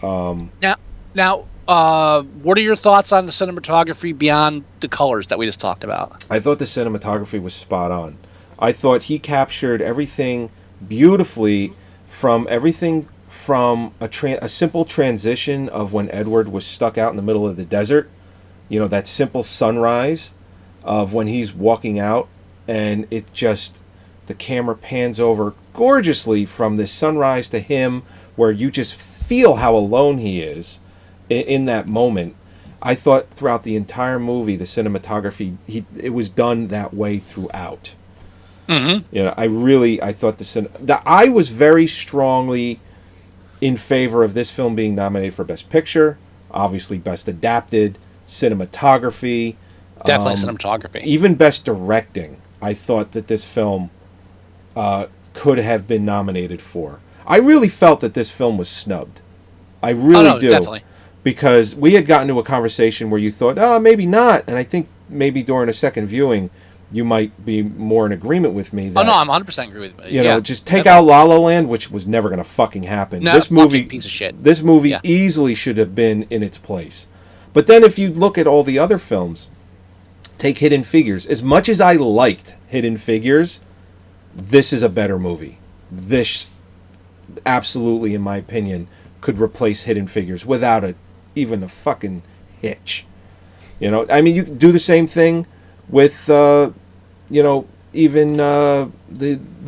Now, what are your thoughts on the cinematography beyond the colors that we just talked about? I thought the cinematography was spot on. I thought he captured everything beautifully, from a simple transition of when Edward was stuck out in the middle of the desert. You know, that simple sunrise of when he's walking out, and the camera pans over gorgeously from this sunrise to him, where you just feel how alone he is in that moment. I thought throughout the entire movie, the cinematography, it was done that way throughout. Mm-hmm. You know, I thought I was very strongly in favor of this film being nominated for Best Picture, obviously Best Adapted, cinematography. Definitely cinematography. Even Best Directing, I thought that this film could have been nominated for. I really felt that this film was snubbed. I really do. Definitely. Because we had gotten to a conversation where you thought, oh, maybe not. And I think maybe during a second viewing, you might be more in agreement with me. That, I'm 100% agree with you. You know, just take out La La Land, which was never going to fucking happen. No, this movie, piece of shit. This movie easily should have been in its place. But then if you look at all the other films, take Hidden Figures. As much as I liked Hidden Figures, this is a better movie. This, absolutely, in my opinion, could replace Hidden Figures without even a fucking hitch. You know, I mean, you can do the same thing with, even the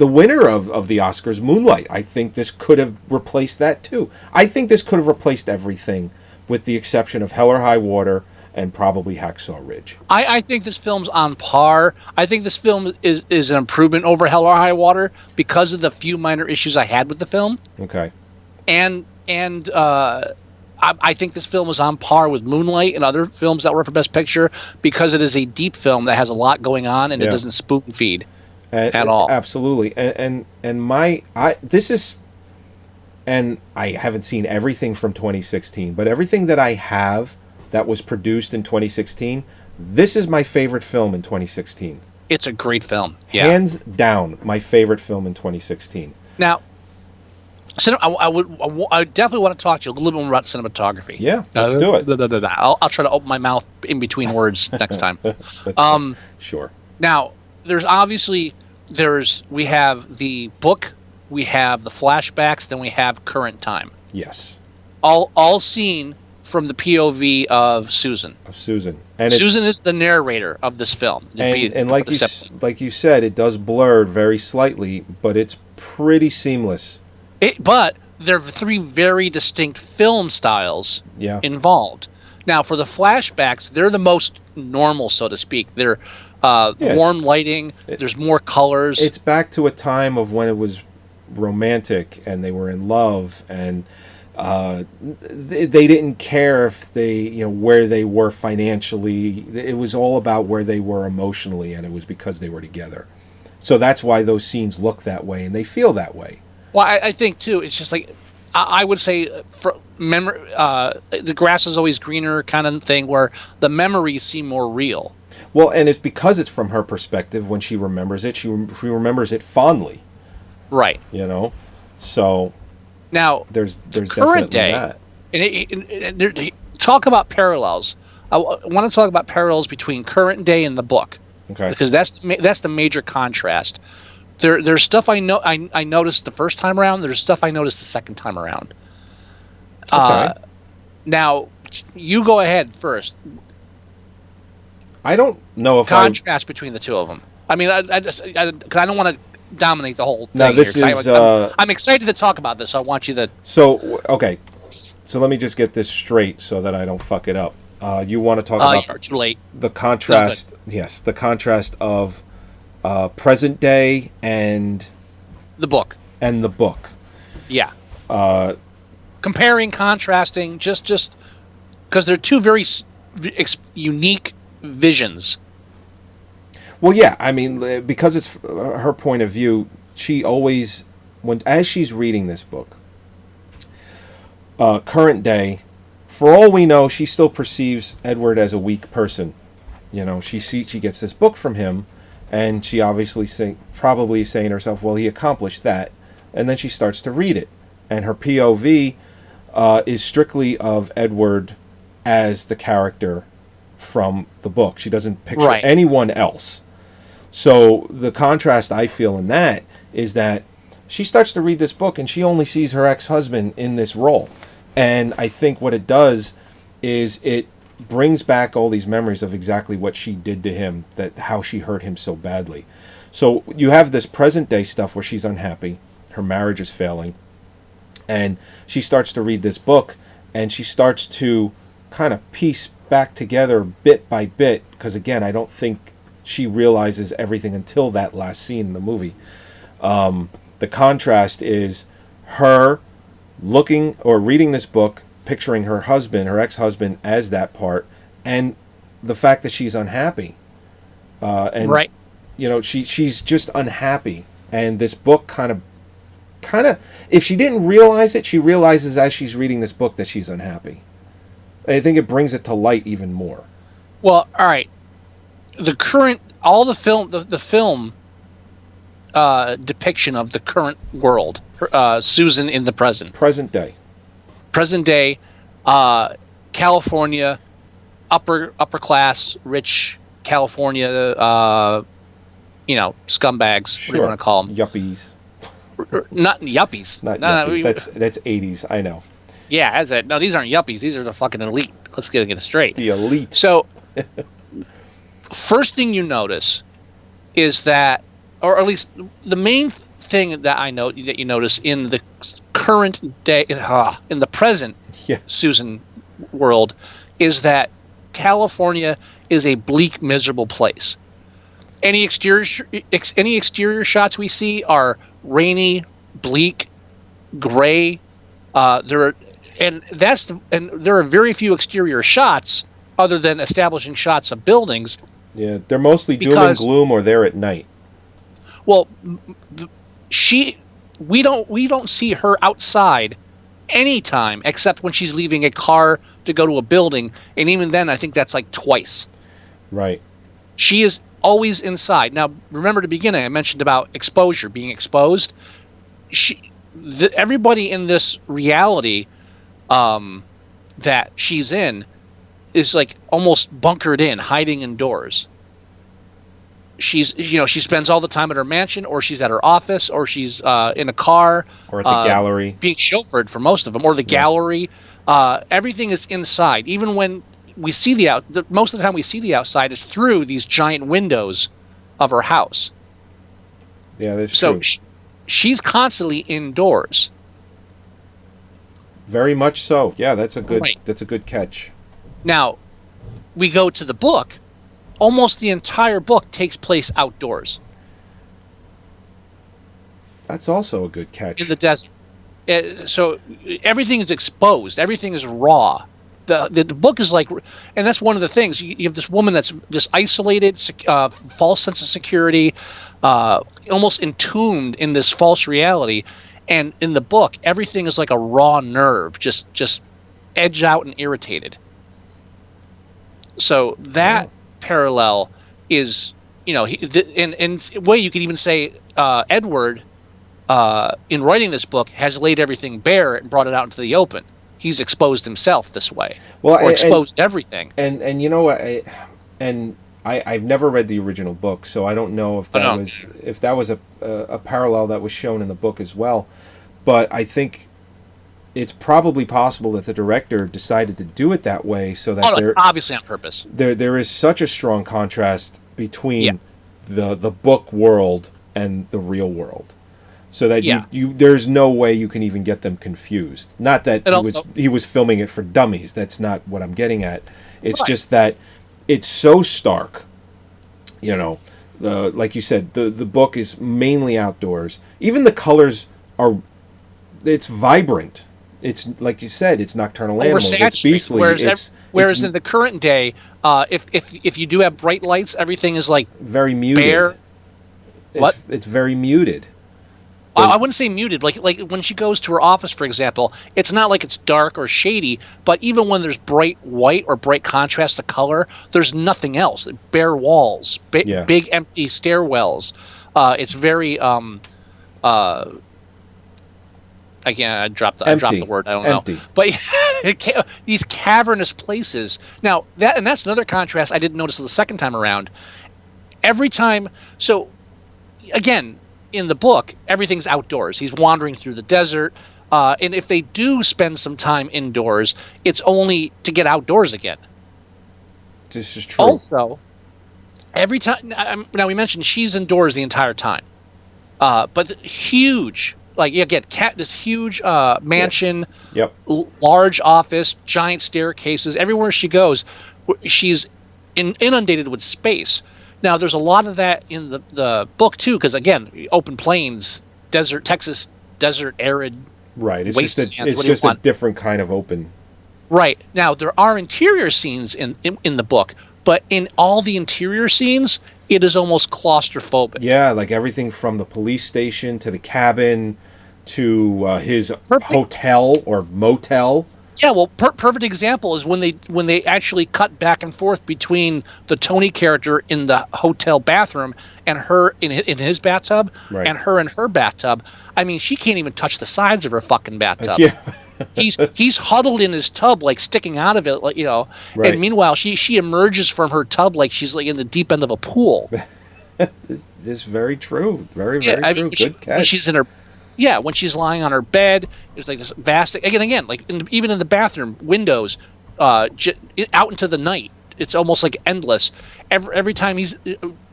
winner of the Oscars, Moonlight. I think this could have replaced that too. I think this could have replaced everything, with the exception of Hell or High Water and probably Hacksaw Ridge. I think this film's on par. I think this film is an improvement over Hell or High Water because of the few minor issues I had with the film. Okay. And I think this film is on par with Moonlight and other films that were for Best Picture because it is a deep film that has a lot going on, and it doesn't spoon feed at all. Absolutely. And I haven't seen everything from 2016, but everything that I have that was produced in 2016, this is my favorite film in 2016. It's a great film. Yeah. Hands down, my favorite film in 2016. Now, I definitely want to talk to you a little bit more about cinematography. Yeah, let's do it. I'll try to open my mouth in between words next time. Sure. Now, we have the book, we have the flashbacks, then we have current time. Yes. All seen from the POV of Susan. And Susan is the narrator of this film. And like you said, it does blur very slightly, but it's pretty seamless. But there are three very distinct film styles involved. Now, for the flashbacks, they're the most normal, so to speak. They're warm lighting. There's more colors. It's back to a time of when it was romantic and they were in love, and They didn't care if where they were financially. It was all about where they were emotionally, and it was because they were together. So that's why those scenes look that way and they feel that way. Well, I think too. It's just like I would say, for the grass is always greener kind of thing, where the memories seem more real. Well, and it's because it's from her perspective. When she remembers it, she remembers it fondly. Right. So now there's current definitely day, that. and talk about parallels. I want to talk about parallels between current day and the book. Okay. Because that's the major contrast. There's stuff I noticed the first time around. There's stuff I noticed the second time around. Okay. Now, you go ahead first. I don't know if Contrast between the two of them. I mean, because I don't want to dominate the whole thing. Now this here, is. I'm excited to talk about this. So I want you to. So okay, so let me just get this straight so that I don't fuck it up. You want to talk about you're too late. The contrast? No, yes, the contrast of present day and the book. And the book. Yeah. Comparing, contrasting, just because they're two very unique visions. Well, yeah, I mean, because it's her point of view, she always, as she's reading this book, current day, for all we know, she still perceives Edward as a weak person. She gets this book from him, and she obviously probably is saying to herself, well, he accomplished that. And then she starts to read it. And her POV is strictly of Edward as the character from the book. She doesn't picture anyone else. So the contrast I feel in that is that she starts to read this book and she only sees her ex-husband in this role. And I think what it does is it brings back all these memories of exactly what she did to him, how she hurt him so badly. So you have this present day stuff where she's unhappy, her marriage is failing, and she starts to read this book and she starts to kind of piece back together bit by bit, because again, I don't think she realizes everything until that last scene in the movie. The contrast is her looking or reading this book, picturing her husband, her ex-husband, as that part, and the fact that she's unhappy. And she's just unhappy, and this book kind of, if she didn't realize it, she realizes as she's reading this book that she's unhappy. I think it brings it to light even more. Well, all right. The film depiction of the current world, Susan in the present day, California, upper class, rich California, scumbags. Sure. What do you want to call them? Yuppies. Not yuppies. Not yuppies. That's 80s. I know. Yeah, these aren't yuppies. These are the fucking elite. Let's get it straight. The elite. So, first thing you notice is that, or at least the main thing that I know that you notice in the current day, in the present Susan world, is that California is a bleak, miserable place. Any exterior shots we see are rainy, bleak, gray. There are very few exterior shots other than establishing shots of buildings. Yeah, they're mostly doom and gloom, or they're at night. Well, we don't see her outside anytime except when she's leaving a car to go to a building, and even then I think that's like twice. Right. She is always inside. Now, remember at the beginning I mentioned about exposure, being exposed. Everybody in this reality that she's in is like almost bunkered in, hiding indoors. She spends all the time at her mansion, or she's at her office, or she's in a car, or at the gallery, being chauffeured for most of them, or the gallery. Everything is inside. Even when we see most of the time we see the outside is through these giant windows of her house. Yeah, that's true. So she's constantly indoors. Very much so. Yeah, that's a good catch. Now, we go to the book. Almost the entire book takes place outdoors. That's also a good catch. In the desert. So everything is exposed. Everything is raw. The book is like, and that's one of the things. You have this woman that's just isolated, false sense of security, almost entombed in this false reality. And in the book, everything is like a raw nerve, just edged out and irritated. So that parallel is, in a way you could even say Edward, in writing this book, has laid everything bare and brought it out into the open. He's exposed himself this way, or exposed everything. And you know what? I've never read the original book, so I don't know if that was a parallel that was shown in the book as well. But I think it's probably possible that the director decided to do it that way so that it's obviously on purpose. There is such a strong contrast between the book world and the real world. So that there's no way you can even get them confused. Not that he was filming it for dummies. That's not what I'm getting at. It's just that it's so stark. Like you said, the book is mainly outdoors. Even the colors it's vibrant. It's like you said, it's nocturnal animals. It's beastly. Whereas in the current day, if you do have bright lights, everything is like very muted. Bare. It's very muted. I wouldn't say muted. Like when she goes to her office, for example, it's not like it's dark or shady. But even when there's bright white or bright contrast of color, there's nothing else. Bare walls, big empty stairwells. It's very again, I dropped the word. I don't know. But these cavernous places. Now that's another contrast I didn't notice the second time around. Every time, so again. In the book, everything's outdoors. He's wandering through the desert, and if they do spend some time indoors, it's only to get outdoors again. This is true. Also, every time now we mentioned she's indoors the entire time, but huge, like you get this huge mansion, large office, giant staircases. Everywhere she goes, she's inundated with space. Now, there's a lot of that in the book, too, because, again, open plains, desert, Texas, desert, arid. Right. It's just a different kind of open. Right. Now, there are interior scenes in the book, but in all the interior scenes, it is almost claustrophobic. Yeah, like everything from the police station to the cabin to his hotel or motel. Yeah, well, perfect example is when they actually cut back and forth between the Tony character in the hotel bathroom and her in his bathtub, and her in her bathtub. I mean, she can't even touch the sides of her fucking bathtub. Yeah. he's huddled in his tub, like sticking out of it, like Right. And meanwhile, she emerges from her tub like she's like in the deep end of a pool. This is very true. Very true. Good catch. When she's in her. Yeah, when she's lying on her bed, it's like this vast. Again, like even in the bathroom, windows, out into the night. It's almost like endless. Every time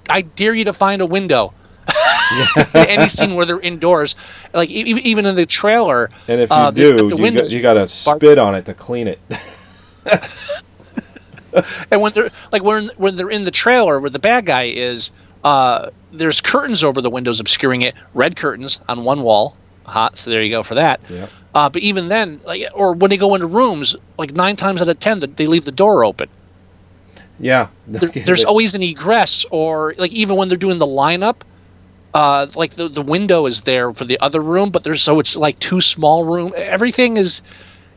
I dare you to find a window. In any scene where they're indoors, like even in the trailer. And if you do, you got to spit on it to clean it. And when they're in the trailer where the bad guy is. There's curtains over the windows obscuring it, red curtains on one wall. So there you go for that. Yep. But even then, or when they go into rooms, like 9 times out of 10, they leave the door open. Yeah. There's always an egress, or like even when they're doing the lineup, like the window is there for the other room, but it's like 2 small room. Everything is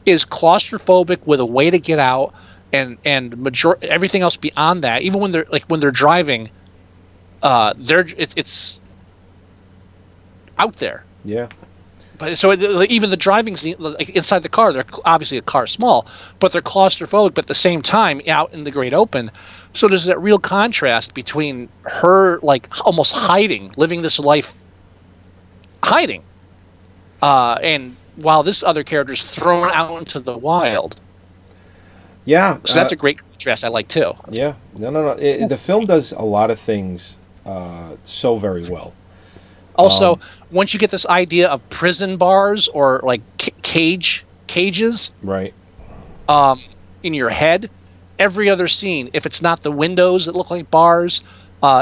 claustrophobic with a way to get out, and everything else beyond that. Even when they're driving. It's out there. Yeah. But so even the driving scene, like inside the car, they're obviously a car small, but they're claustrophobic. But at the same time, out in the great open. So there's that real contrast between her like almost hiding, living this life, hiding, and while this other character's thrown out into the wild. Yeah. So that's a great contrast I like too. Yeah. No. The film does a lot of things so very well. Also, once you get this idea of prison bars or like cages, right, in your head, every other scene, if it's not the windows that look like bars,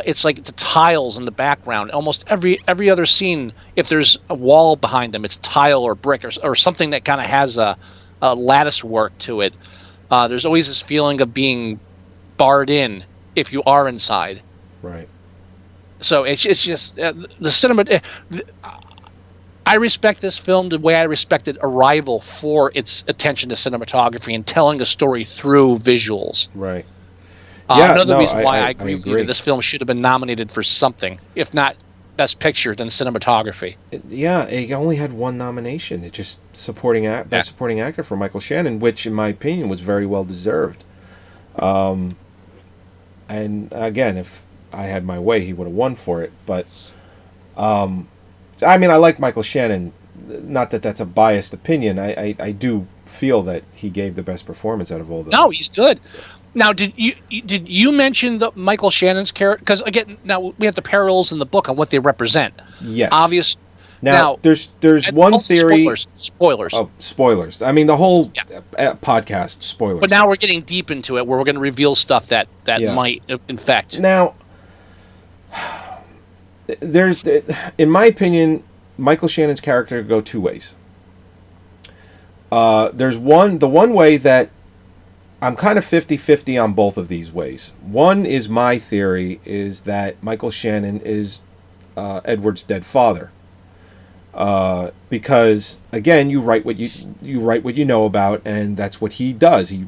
It's like the tiles in the background. Almost every other scene, if there's a wall behind them, it's tile or brick or something that kind of has a lattice work to it. There's always this feeling of being barred in if you are inside. Right. So it's just the cinema. I respect this film the way I respected Arrival for its attention to cinematography and telling a story through visuals. Right. Another reason why I agree with you agree. that this film should have been nominated for something, if not Best Picture, then cinematography. It only had one nomination. It just best supporting actor for Michael Shannon, which, in my opinion, was very well deserved. And again, if I had my way, he would have won for it. But I mean, I like Michael Shannon. Not that that's a biased opinion. I do feel that he gave the best performance out of all of them. No, he's good. Now, did you mention the Michael Shannon's character? Because again, now we have the parallels in the book on what they represent. Yes. Obvious. Now there's one theory. Spoilers. Oh, spoilers. I mean, the whole podcast spoilers. But now we're getting deep into it, where we're going to reveal stuff that might infect. Now, in my opinion, Michael Shannon's character go two ways. There's the one way that I'm kind of 50-50 on both of these ways. One is my theory is that Michael Shannon is Edward's dead father. Because again, you write what you know about, and that's what he does. He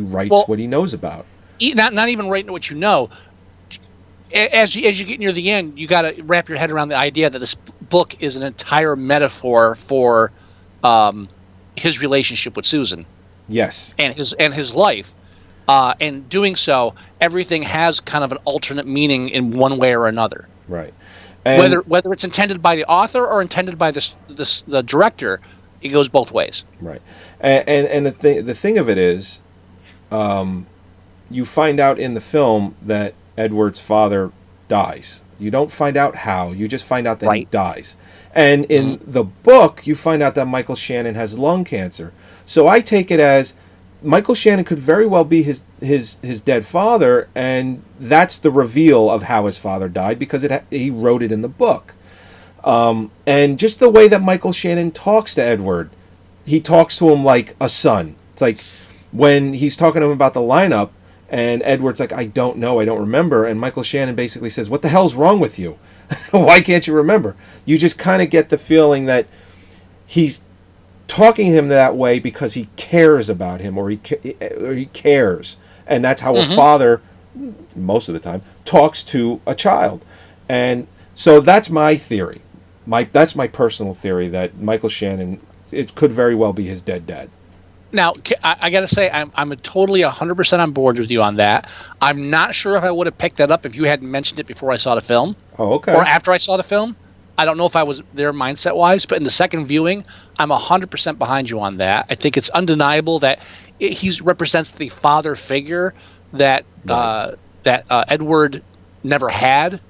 writes what he knows about. Not even writing what you know. As you get near the end, you got to wrap your head around the idea that this book is an entire metaphor for his relationship with Susan. Yes. And his life. And doing so, everything has kind of an alternate meaning in one way or another. Right. And whether it's intended by the author or intended by the director, it goes both ways. Right. And the thing of it is, you find out in the film that Edward's father dies. You don't find out how. You just find out that he dies. And in the book, you find out that Michael Shannon has lung cancer. So I take it as Michael Shannon could very well be his dead father, and that's the reveal of how his father died because he wrote it in the book. And just the way that Michael Shannon talks to Edward, he talks to him like a son. It's like when he's talking to him about the lineup, and Edward's like, I don't know, I don't remember. And Michael Shannon basically says, what the hell's wrong with you? Why can't you remember? You just kind of get the feeling that he's talking to him that way because he cares about him, or he cares. And that's how a father, most of the time, talks to a child. And so that's my theory. That's my personal theory, that Michael Shannon, it could very well be his dead dad. Now, I got to say, I'm totally 100% on board with you on that. I'm not sure if I would have picked that up if you hadn't mentioned it before I saw the film. Oh, okay. Or after I saw the film. I don't know if I was there mindset-wise, but in the second viewing, I'm 100% behind you on that. I think it's undeniable that he represents the father figure that Edward never had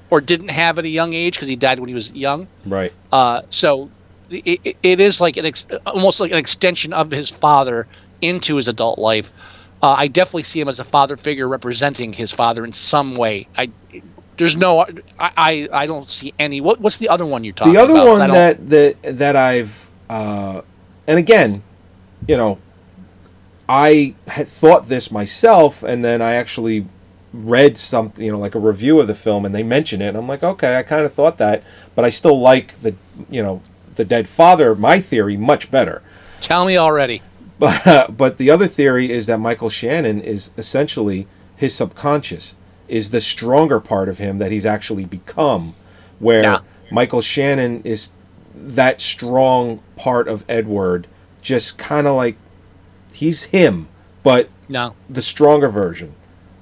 or didn't have at a young age because he died when he was young. Right. So it is like almost like an extension of his father into his adult life. I definitely see him as a father figure representing his father in some way. I don't see any. What's the other one you're talking about? The other one that I've and again, I had thought this myself, and then I actually read something, like a review of the film, and they mention it, and I'm like, okay, I kind of thought that, but I still like the dead father, my theory, much better. Tell me already. But the other theory is that Michael Shannon is essentially his subconscious is the stronger part of him that he's actually become, where Michael Shannon is that strong part of Edward, just kind of like he's him, but the stronger version,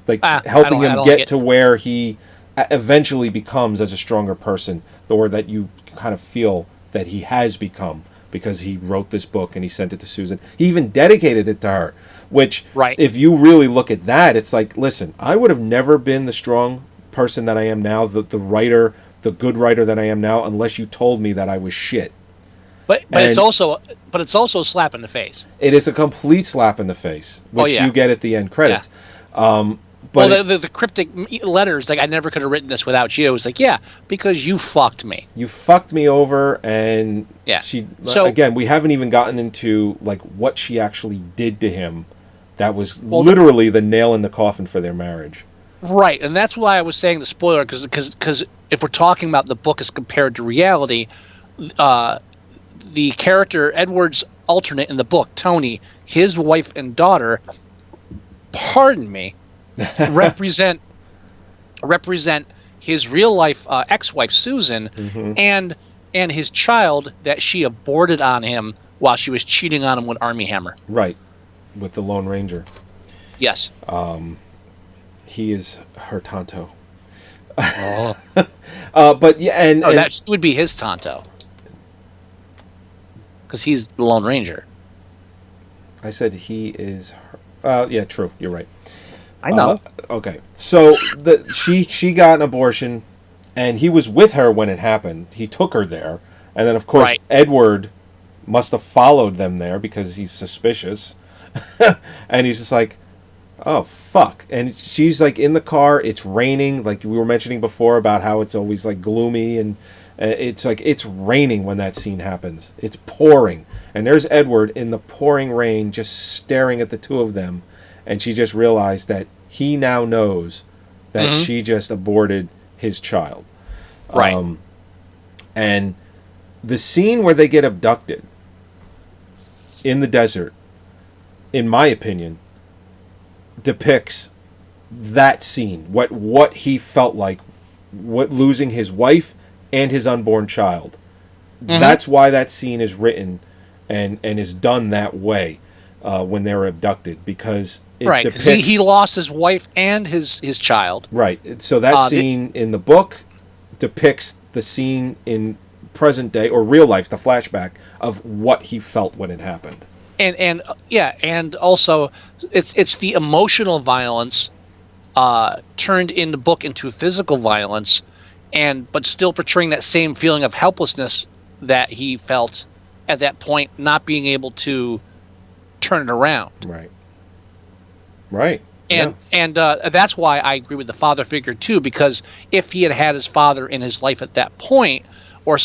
like helping him get to where he eventually becomes as a stronger person, or that you kind of feel that he has become because he wrote this book and he sent it to Susan. He even dedicated it to her, which if you really look at that, it's like, listen, I would have never been the strong person that I am now, the good writer that I am now, unless you told me that I was shit. But it's also a slap in the face. It is a complete slap in the face, which you get at the end credits. But well, the cryptic letters, like, I never could have written this without you. It's like, yeah, because you fucked me. you fucked me over, and Yeah. she. So- again, we haven't even gotten into like what she actually did to him. That was Well, literally the nail in the coffin for their marriage. Right, and that's why I was saying the spoiler, because if we're talking about the book as compared to reality, the character Edward's alternate in the book, Tony, his wife and daughter, pardon me, represent his real life ex-wife Susan, and his child that she aborted on him while she was cheating on him with Armie Hammer. Right, with the Lone Ranger. Yes. He is her Tonto. Oh. But yeah, and That she would be his Tonto. Because he's the Lone Ranger. I said he is her. Yeah, true. You're right. I know. Okay, so she got an abortion, and he was with her when it happened. He took her there, and then of course Right. Edward must have followed them there because he's suspicious, and he's just like, oh fuck. And she's like in the car, it's raining, like we were mentioning before about how it's always like gloomy, and it's like it's raining when that scene happens. It's pouring, and there's Edward in the pouring rain just staring at the two of them, and she just realized that he now knows that she just aborted his child. Right. And the scene where they get abducted in the desert, in my opinion, depicts that scene, what he felt like, what losing his wife and his unborn child. That's why that scene is written and is done that way when they're abducted, because it Right. 'Cause depicts he lost his wife and his child. right. So that scene in the book depicts the scene in present day or real life, the flashback of what he felt when it happened. And also it's the emotional violence turned in the book into physical violence, but still portraying that same feeling of helplessness that he felt at that point, not being able to turn it around. Right. And that's why I agree with the father figure too, because if he had had his father in his life at that point, or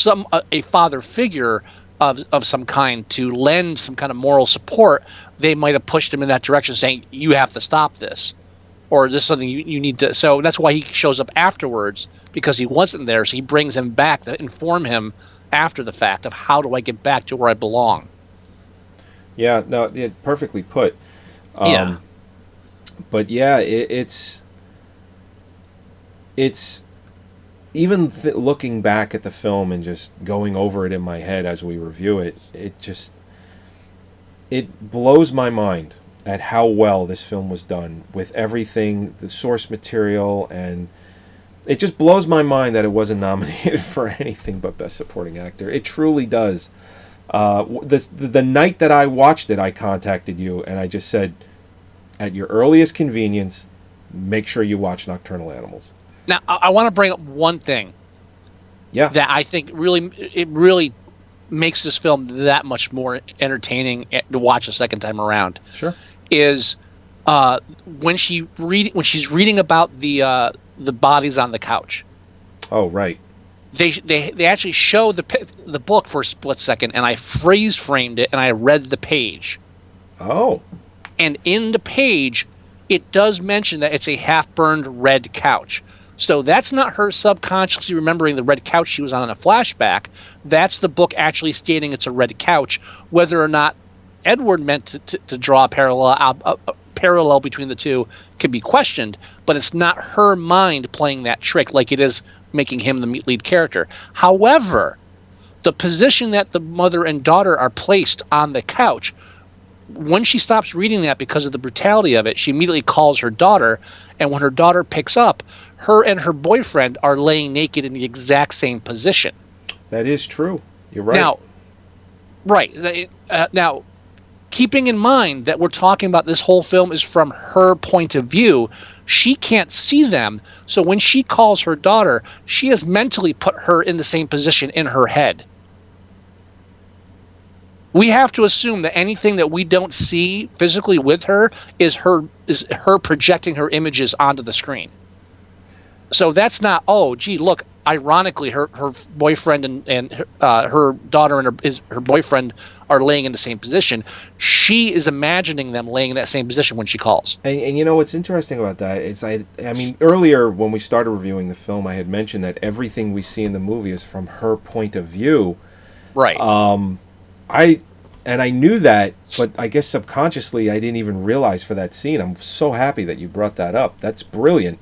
a father figure of some kind to lend some kind of moral support, they might have pushed him in that direction, saying, you have to stop this, or this is something you need to. So that's why he shows up afterwards, because he wasn't there. So he brings him back to inform him after the fact of, how do I get back to where I belong? Yeah, no, perfectly put. Yeah. But yeah, it's even looking back at the film and just going over it in my head as we review it, it blows my mind at how well this film was done with everything, the source material, and it just blows my mind that it wasn't nominated for anything but Best Supporting Actor. It truly does. The night that I watched it, I contacted you and I just said, at your earliest convenience, make sure you watch Nocturnal Animals. Now, I want to bring up one thing. Yeah. That I think really makes this film that much more entertaining to watch a second time around. Sure. Is when she's reading about the bodies on the couch. Oh, right. They actually show the book for a split second, and I freeze framed it and I read the page. Oh. And in the page, it does mention that it's a half-burned red couch. So that's not her subconsciously remembering the red couch she was on in a flashback. That's the book actually stating it's a red couch. Whether or not Edward meant to draw a parallel between the two can be questioned, but it's not her mind playing that trick like it is making him the lead character. However, the position that the mother and daughter are placed on the couch, when she stops reading that because of the brutality of it, she immediately calls her daughter, and when her daughter picks up, her and her boyfriend are laying naked in the exact same position. That is true. You're right. Now, keeping in mind that we're talking about this whole film is from her point of view, she can't see them, so when she calls her daughter, she has mentally put her in the same position in her head. We have to assume that anything that we don't see physically with her is her projecting her images onto the screen. So that's not, oh, gee, look, ironically, her boyfriend and her daughter and her boyfriend are laying in the same position. She is imagining them laying in that same position when she calls. And you know what's interesting about that is I mean, earlier when we started reviewing the film, I had mentioned that everything we see in the movie is from her point of view. Right. I knew that, but I guess subconsciously I didn't even realize for that scene. I'm so happy that you brought that up. That's brilliant.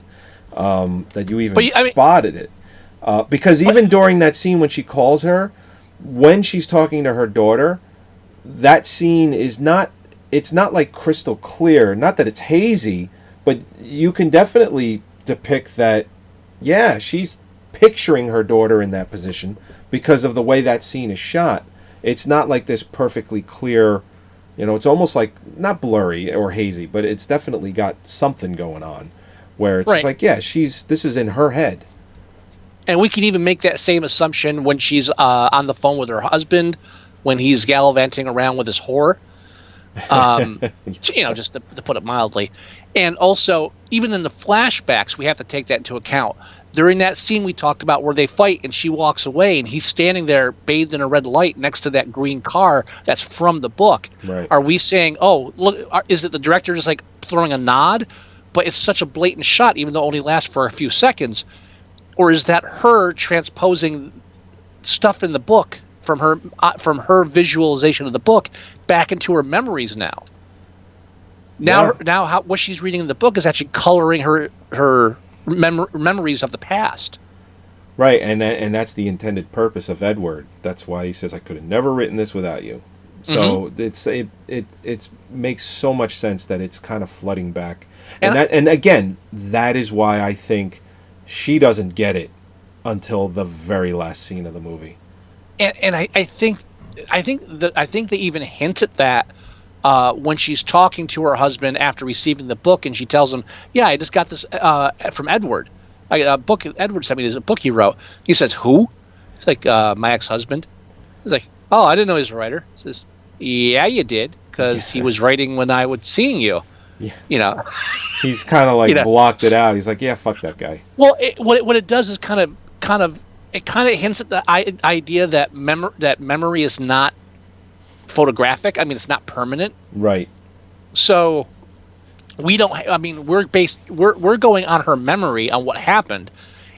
That you even spotted it. Because even during that scene when she calls her, when she's talking to her daughter, that scene is not, it's not like crystal clear. Not that it's hazy, but you can definitely depict that, yeah, she's picturing her daughter in that position because of the way that scene is shot. It's not like this perfectly clear, it's almost like, not blurry or hazy, but it's definitely got something going on where it's like, yeah, this is in her head. And we can even make that same assumption when she's on the phone with her husband, when he's gallivanting around with his whore. Just to put it mildly. And also, even in the flashbacks, we have to take that into account. During that scene we talked about where they fight and she walks away and he's standing there bathed in a red light next to that green car that's from the book. Right. Are we saying, oh, look, is it the director just like throwing a nod? But it's such a blatant shot, even though it only lasts for a few seconds. Or is that her transposing stuff in the book from her visualization of the book back into her memories now? Now, what she's reading in the book is actually coloring her memories of the past. Right, and that's the intended purpose of Edward. That's why he says, "I could have never written this without you." So it makes so much sense that it's kind of flooding back, and again, that is why I think she doesn't get it until the very last scene of the movie. And I think they even hint at that when she's talking to her husband after receiving the book, and she tells him, "Yeah, I just got this from Edward. A book Edward sent me. There's a book he wrote." He says, "Who?" It's like, "My ex-husband." He's like, "Oh, I didn't know he was a writer." He says, "Yeah, you did, because he was writing when I was seeing you." Yeah. He's kind of like blocked it out. He's like, "Yeah, fuck that guy." Well, what it does is kind of hints at the idea that memory is not photographic. I mean, it's not permanent. Right. So we don't. I mean, we're going on her memory on what happened,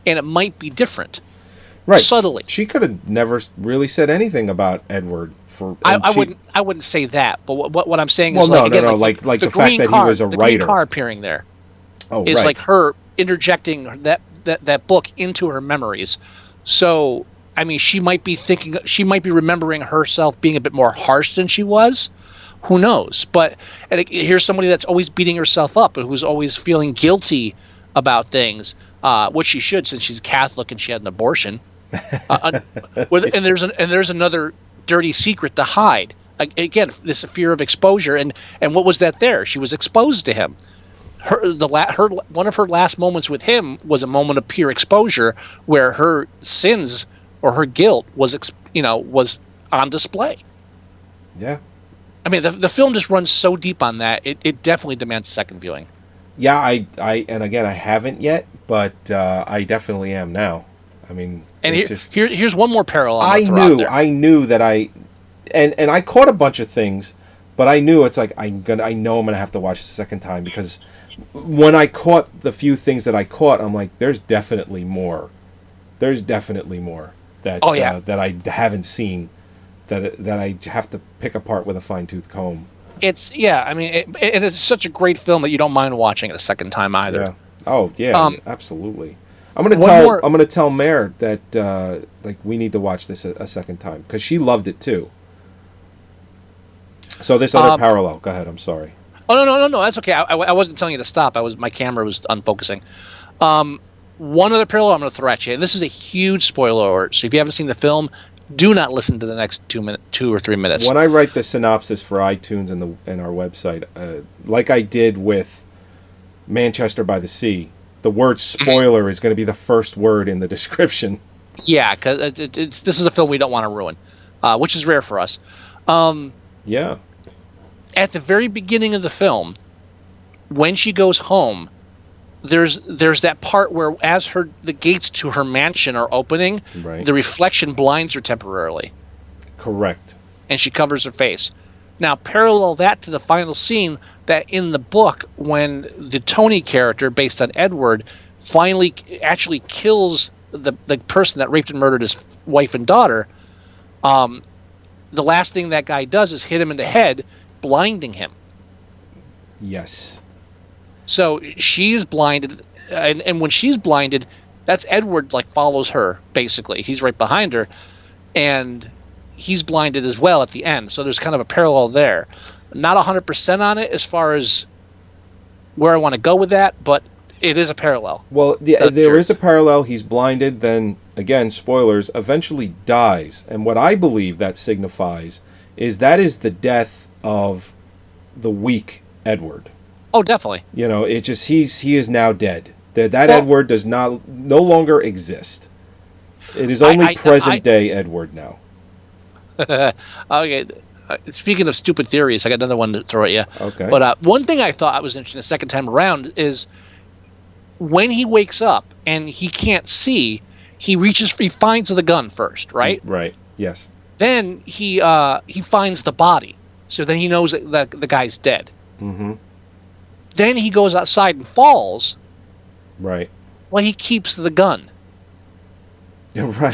and it might be different. Right. Subtly. She could have never really said anything about Edward. I wouldn't say that, but what I'm saying is, like the fact that he was a writer. The green car appearing there is like her interjecting that book into her memories. So, I mean, she might be remembering herself being a bit more harsh than she was. Who knows? But here's somebody that's always beating herself up and who's always feeling guilty about things, which she should, since she's Catholic and she had an abortion. And there's another dirty secret to hide. Again, this fear of exposure, and what was that there? She was exposed to him. One of her last moments with him was a moment of pure exposure, where her sins or her guilt was on display. Yeah. I mean, the film just runs so deep on that. It definitely demands a second viewing. Yeah, and again, I haven't yet, but I definitely am now. I mean, and here's one more parallel. I knew that and I caught a bunch of things, but I knew it's like I know I'm gonna have to watch it a second time, because when I caught the few things that I caught, I'm like, there's definitely more. There's definitely more that that I haven't seen, that I have to pick apart with a fine-tooth comb. I mean, it's such a great film that you don't mind watching it a second time either. Yeah. Oh yeah, absolutely. I'm gonna tell Mare that we need to watch this a second time, because she loved it too. So this other parallel. Go ahead. I'm sorry. Oh no. That's okay. I wasn't telling you to stop. My camera was unfocusing. One other parallel I'm going to throw at you, and this is a huge spoiler alert. So if you haven't seen the film, do not listen to the next 2 or 3 minutes. When I write the synopsis for iTunes and our website, like I did with Manchester by the Sea, the word spoiler is going to be the first word in the description. Yeah, because this is a film we don't want to ruin, which is rare for us. Yeah. At the very beginning of the film, when she goes home, there's that part where as the gates to her mansion are opening, Right. the reflection blinds her temporarily, Correct. and she covers her face. Now, parallel that to the final scene that in the book, when the Tony character, based on Edward, finally actually kills the person that raped and murdered his wife and daughter, the last thing that guy does is hit him in the head, blinding him. Yes. So she's blinded, and when she's blinded, that's Edward, like, follows her, basically. He's right behind her, and he's blinded as well at the end. So there's kind of a parallel there. Not 100% on it as far as where I want to go with that, but it is a parallel. Well, there is a parallel. He's blinded, then, again, spoilers, eventually dies. And what I believe that signifies is that is the death of the weak Edward. Oh, definitely. You know, it just he is now dead. That Edward does no longer exist. It is only present day Edward now. Okay. Speaking of stupid theories, I got another one to throw at you. Okay. But one thing I thought was interesting the second time around is when he wakes up and he can't see, he finds the gun first, right? Right. Yes. Then he finds the body, so then he knows that the guy's dead. Mm-hmm. Then he goes outside and falls. Right. Well, he keeps the gun. Right.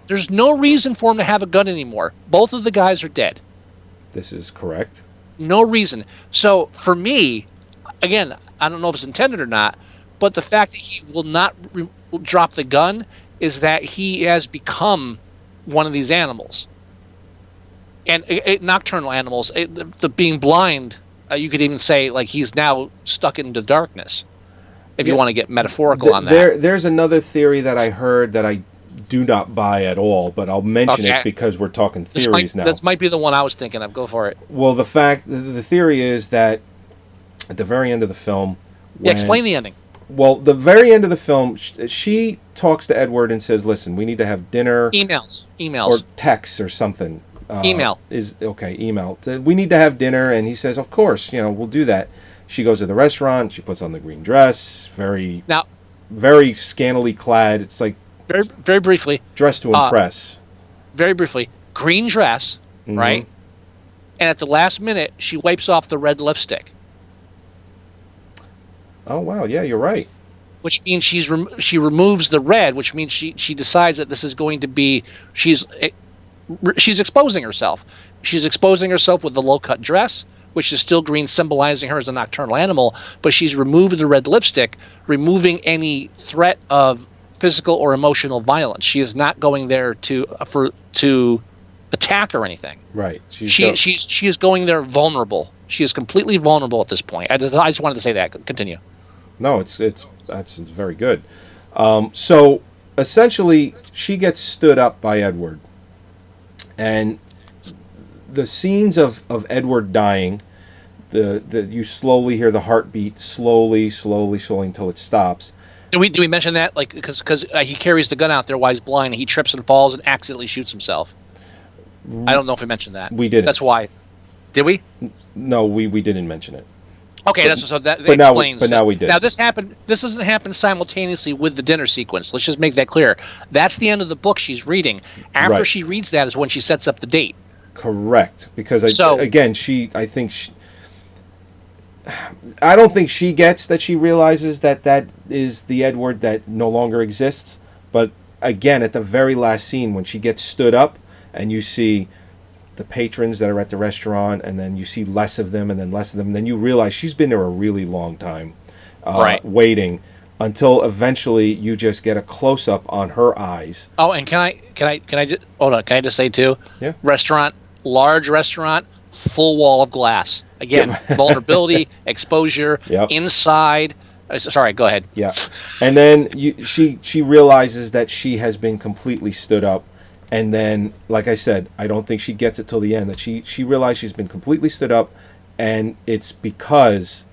There's no reason for him to have a gun anymore. Both of the guys are dead. This is correct. No reason. So for me, again, I don't know if it's intended or not, but the fact that he will not drop the gun is that he has become one of these animals. And nocturnal animals, the being blind, you could even say, like, he's now stuck into darkness, if you want to get metaphorical on that. There's another theory that I heard that I do not buy at all, but I'll mention it because we're talking theories now. This might be the one I was thinking of. Go for it. Well, the theory is that at the very end of the film... explain the ending. Well, the very end of the film, she talks to Edward and says, listen, we need to have dinner... Emails. Or texts or something. Email. Email. We need to have dinner, and he says, of course, we'll do that. She goes to the restaurant, she puts on the green dress, very scantily clad. It's like... Very, very briefly. Dressed to impress. Very briefly. Green dress, right? And at the last minute, she wipes off the red lipstick. Oh, wow. Yeah, you're right. Which means she removes the red, which means she decides that this is going to be... She's exposing herself. She's exposing herself with the low-cut dress, which is still green, symbolizing her as a nocturnal animal, but she's removed the red lipstick, removing any threat of physical or emotional violence. She is not going there to attack or anything. Right. She is going there vulnerable. She is completely vulnerable at this point. I just wanted to say that. Continue. No, that's very good. So essentially, she gets stood up by Edward, and the scenes of Edward dying, you slowly hear the heartbeat, slowly until it stops. Do we mention that, like, because he carries the gun out there while he's blind, and he trips and falls and accidentally shoots himself? I don't know if we mentioned that. We didn't. That's why. Did we? No, we didn't mention it. Okay, that explains. Now we did. Now this doesn't happen simultaneously with the dinner sequence. Let's just make that clear. That's the end of the book she's reading. After she reads that is when she sets up the date. Correct, because I don't think she gets that she realizes that is the Edward that no longer exists. But again, at the very last scene, when she gets stood up and you see the patrons that are at the restaurant, and then you see less of them and then less of them, and then you realize she's been there a really long time, waiting until eventually you just get a close up on her eyes. Oh, and can I just hold on? Can I just say too? Yeah. Restaurant, large restaurant, full wall of glass. Again, vulnerability, exposure, inside. Sorry, go ahead. Yeah, and then she realizes that she has been completely stood up, and then, like I said, I don't think she gets it till the end that she realized she's been completely stood up, and it's because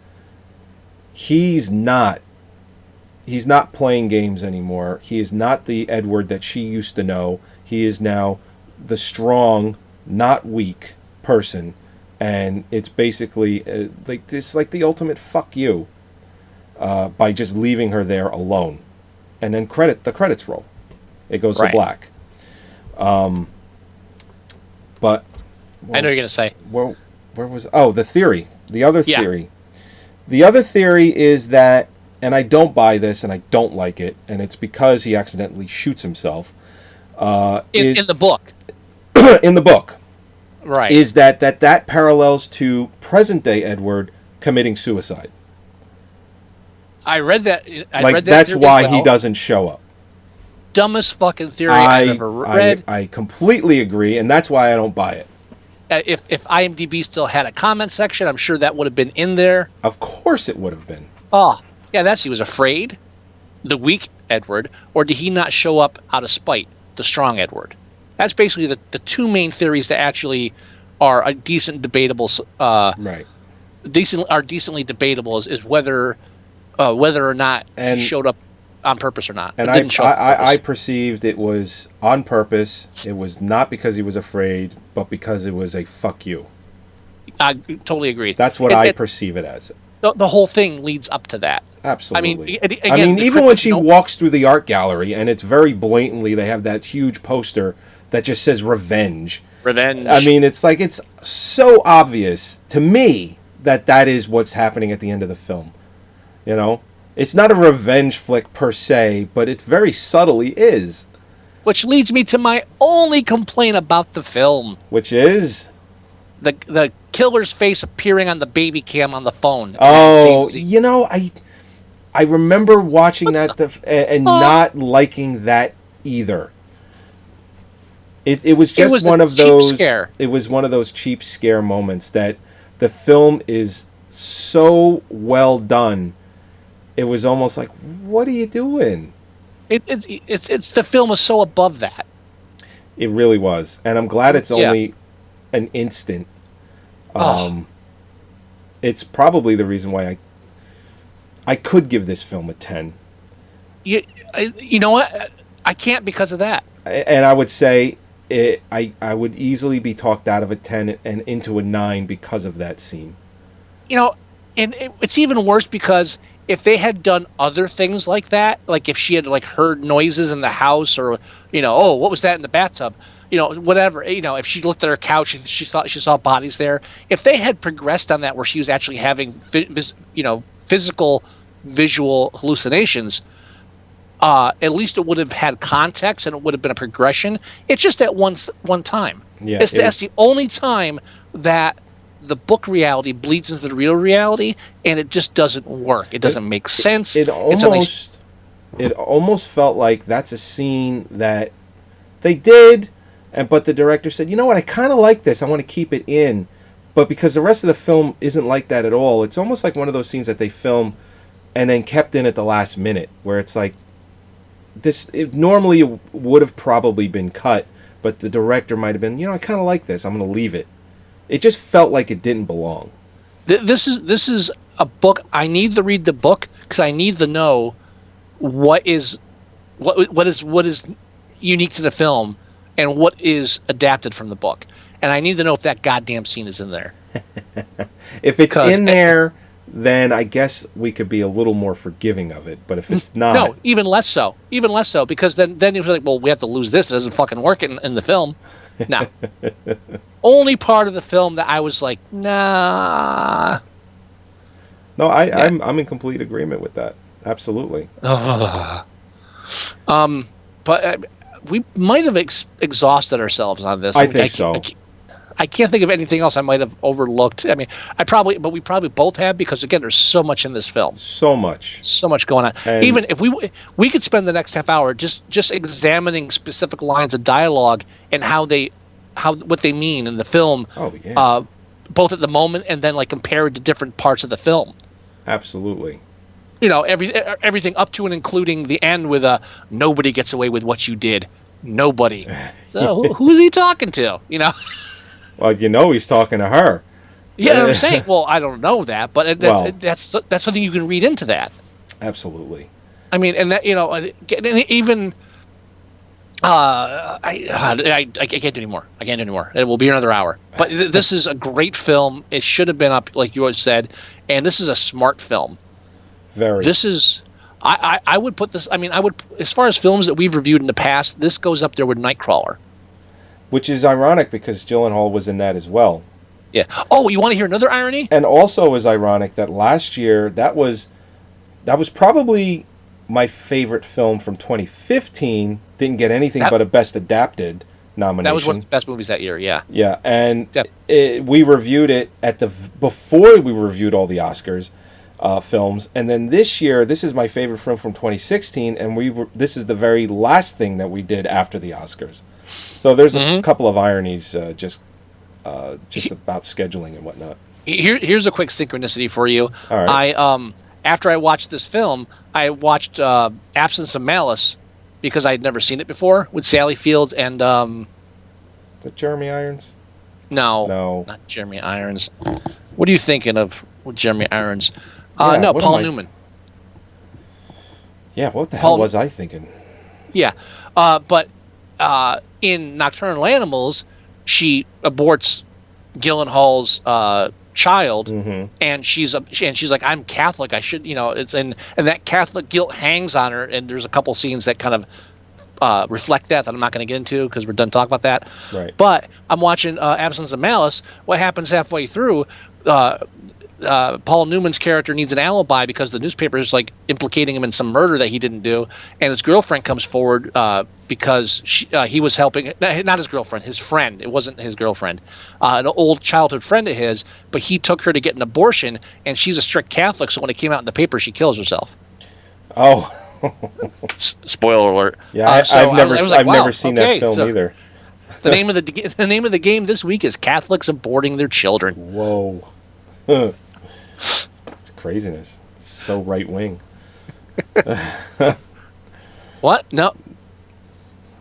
he's not playing games anymore. He is not the Edward that she used to know. He is now the strong, not weak person, and it's basically it's like the ultimate fuck you by just leaving her there alone, and then the credits roll. It goes to black. But I know you're gonna say. Where was the theory? The other theory. The other theory is that, and I don't buy this, and I don't like it, and it's because he accidentally shoots himself. In the book. In the book. Right. Is that parallels to present day Edward committing suicide. I read that. That's why he doesn't show up. Dumbest fucking theory I've ever read. I completely agree, and that's why I don't buy it. If IMDb still had a comment section, I'm sure that would have been in there. Of course it would have been. Oh, yeah, he was afraid, the weak Edward, or did he not show up out of spite, the strong Edward? That's basically the two main theories that actually are a decent debatable. Right. Decently debatable is whether or not he showed up on purpose or not. And I perceived it was on purpose. It was not because he was afraid, but because it was a fuck you. I totally agree. That's what I perceive it as. The whole thing leads up to that. Absolutely. I mean, even when she walks through the art gallery, and it's very blatantly, they have that huge poster that just says revenge. Revenge. I mean, it's like, it's so obvious to me that is what's happening at the end of the film. You know? It's not a revenge flick per se, but it very subtly is. Which leads me to my only complaint about the film. Which is? The killer's face appearing on the baby cam on the phone. Oh, you know, I remember watching that and not liking that either. It was just one of those scare. It was one of those cheap scare moments that the film is so well done. It was almost like, what are you doing? It's the film is so above that. It really was, and I'm glad it's only an instant. It's probably the reason why I could give this film a 10. You know what? I can't because of that. And I would say I would easily be talked out of a 10 and into a 9 because of that scene. You know, and it's even worse because if they had done other things like that, like if she had like heard noises in the house, or what was that in the bathtub, whatever, if she looked at her couch and she thought she saw bodies there, if they had progressed on that where she was actually having physical visual hallucinations, at least it would have had context and it would have been a progression. It's just that one time. Yeah, that's the only time that the book reality bleeds into the real reality, and it just doesn't work. It doesn't make sense. It almost felt like that's a scene that they did, but the director said, you know what, I kind of like this. I want to keep it in. But because the rest of the film isn't like that at all, it's almost like one of those scenes that they filmed and then kept in at the last minute, where it's like, it normally would have probably been cut, but the director might have been, I kind of like this. I'm going to leave it. It just felt like it didn't belong. This is a book. I need to read the book because I need to know what is unique to the film and what is adapted from the book. And I need to know if that goddamn scene is in there. If it's in there, then I guess we could be a little more forgiving of it. But if it's not... No, even less so. Even less so, because then you're like, well, we have to lose this. It doesn't fucking work in the film. No. Only part of the film that I was like, nah. No, I'm in complete agreement with that. Absolutely. But we might have exhausted ourselves on this. I think so. I can't think of anything else I might have overlooked. I mean, we probably both have, because again, there's so much in this film. So much going on. And even if we could spend the next half hour just examining specific lines of dialogue and what they mean in the film. Oh yeah. Both at the moment and then like compared to different parts of the film. Absolutely. Everything up to and including the end with nobody gets away with what you did. Nobody. So who's he talking to? Well, he's talking to her. Yeah, I'm saying. Well, I don't know that, but that's something you can read into that. Absolutely. I mean, and that even I can't do anymore. I can't do anymore. It will be another hour. But this is a great film. It should have been up, like you always said, and this is a smart film. Very. This is. I would put this. I mean, I would, as far as films that we've reviewed in the past, this goes up there with Nightcrawler. Which is ironic because Gyllenhaal was in that as well. Yeah. Oh, you want to hear another irony? And also is ironic that last year that was probably my favorite film from 2015. Didn't get anything but a Best Adapted nomination. That was one of the best movies that year. Yeah. Yeah, and we reviewed it before we reviewed all the Oscars films, and then this year this is my favorite film from 2016, and this is the very last thing that we did after the Oscars. So there's a couple of ironies just about scheduling and whatnot. Here's a quick synchronicity for you. All right. After I watched this film, I watched Absence of Malice because I had never seen it before with Sally Field and Is that Jeremy Irons? No, not Jeremy Irons. What are you thinking of with Jeremy Irons? Yeah, no, Paul Newman. Yeah, what the hell was I thinking? Yeah, but in Nocturnal Animals, she aborts Gyllenhaal's child, and she's like, I'm Catholic. I should, it's and that Catholic guilt hangs on her. And there's a couple scenes that kind of reflect that I'm not going to get into because we're done talking about that. Right. But I'm watching Absence of Malice. What happens halfway through? Paul Newman's character needs an alibi because the newspaper is like implicating him in some murder that he didn't do, and his girlfriend comes forward because he was helping, not his girlfriend, his friend. It wasn't his girlfriend, an old childhood friend of his, but he took her to get an abortion, and she's a strict Catholic, so when it came out in the paper, she kills herself. Oh. Spoiler alert. Yeah, I've never seen that film either. The name of the game this week is Catholics Aborting Their Children. Whoa. It's craziness. It's so right wing. What? No.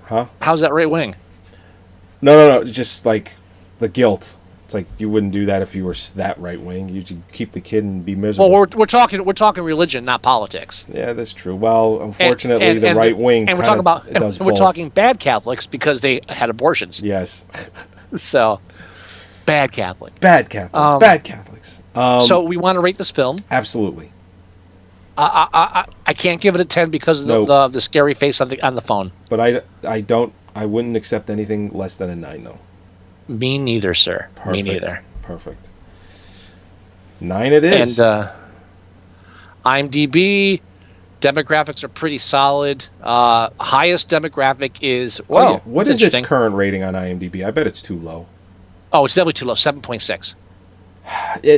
Huh? How's that right wing? No. It's just like the guilt. It's like you wouldn't do that if you were that right wing. You'd keep the kid and be miserable. Well, we're talking religion, not politics. Yeah, that's true. Well, unfortunately, the right wing and we're talking bad Catholics because they had abortions. Yes. So, bad Catholic. Bad Catholics. So we want to rate this film. Absolutely. I can't give it a 10 because of the scary face on the phone. But I wouldn't accept anything less than a 9 though. Me neither, sir. Perfect. Me neither. Perfect. 9 it is. And IMDb demographics are pretty solid. Highest demographic is what is its current rating on IMDb? I bet it's too low. Oh, it's definitely too low. 7.6.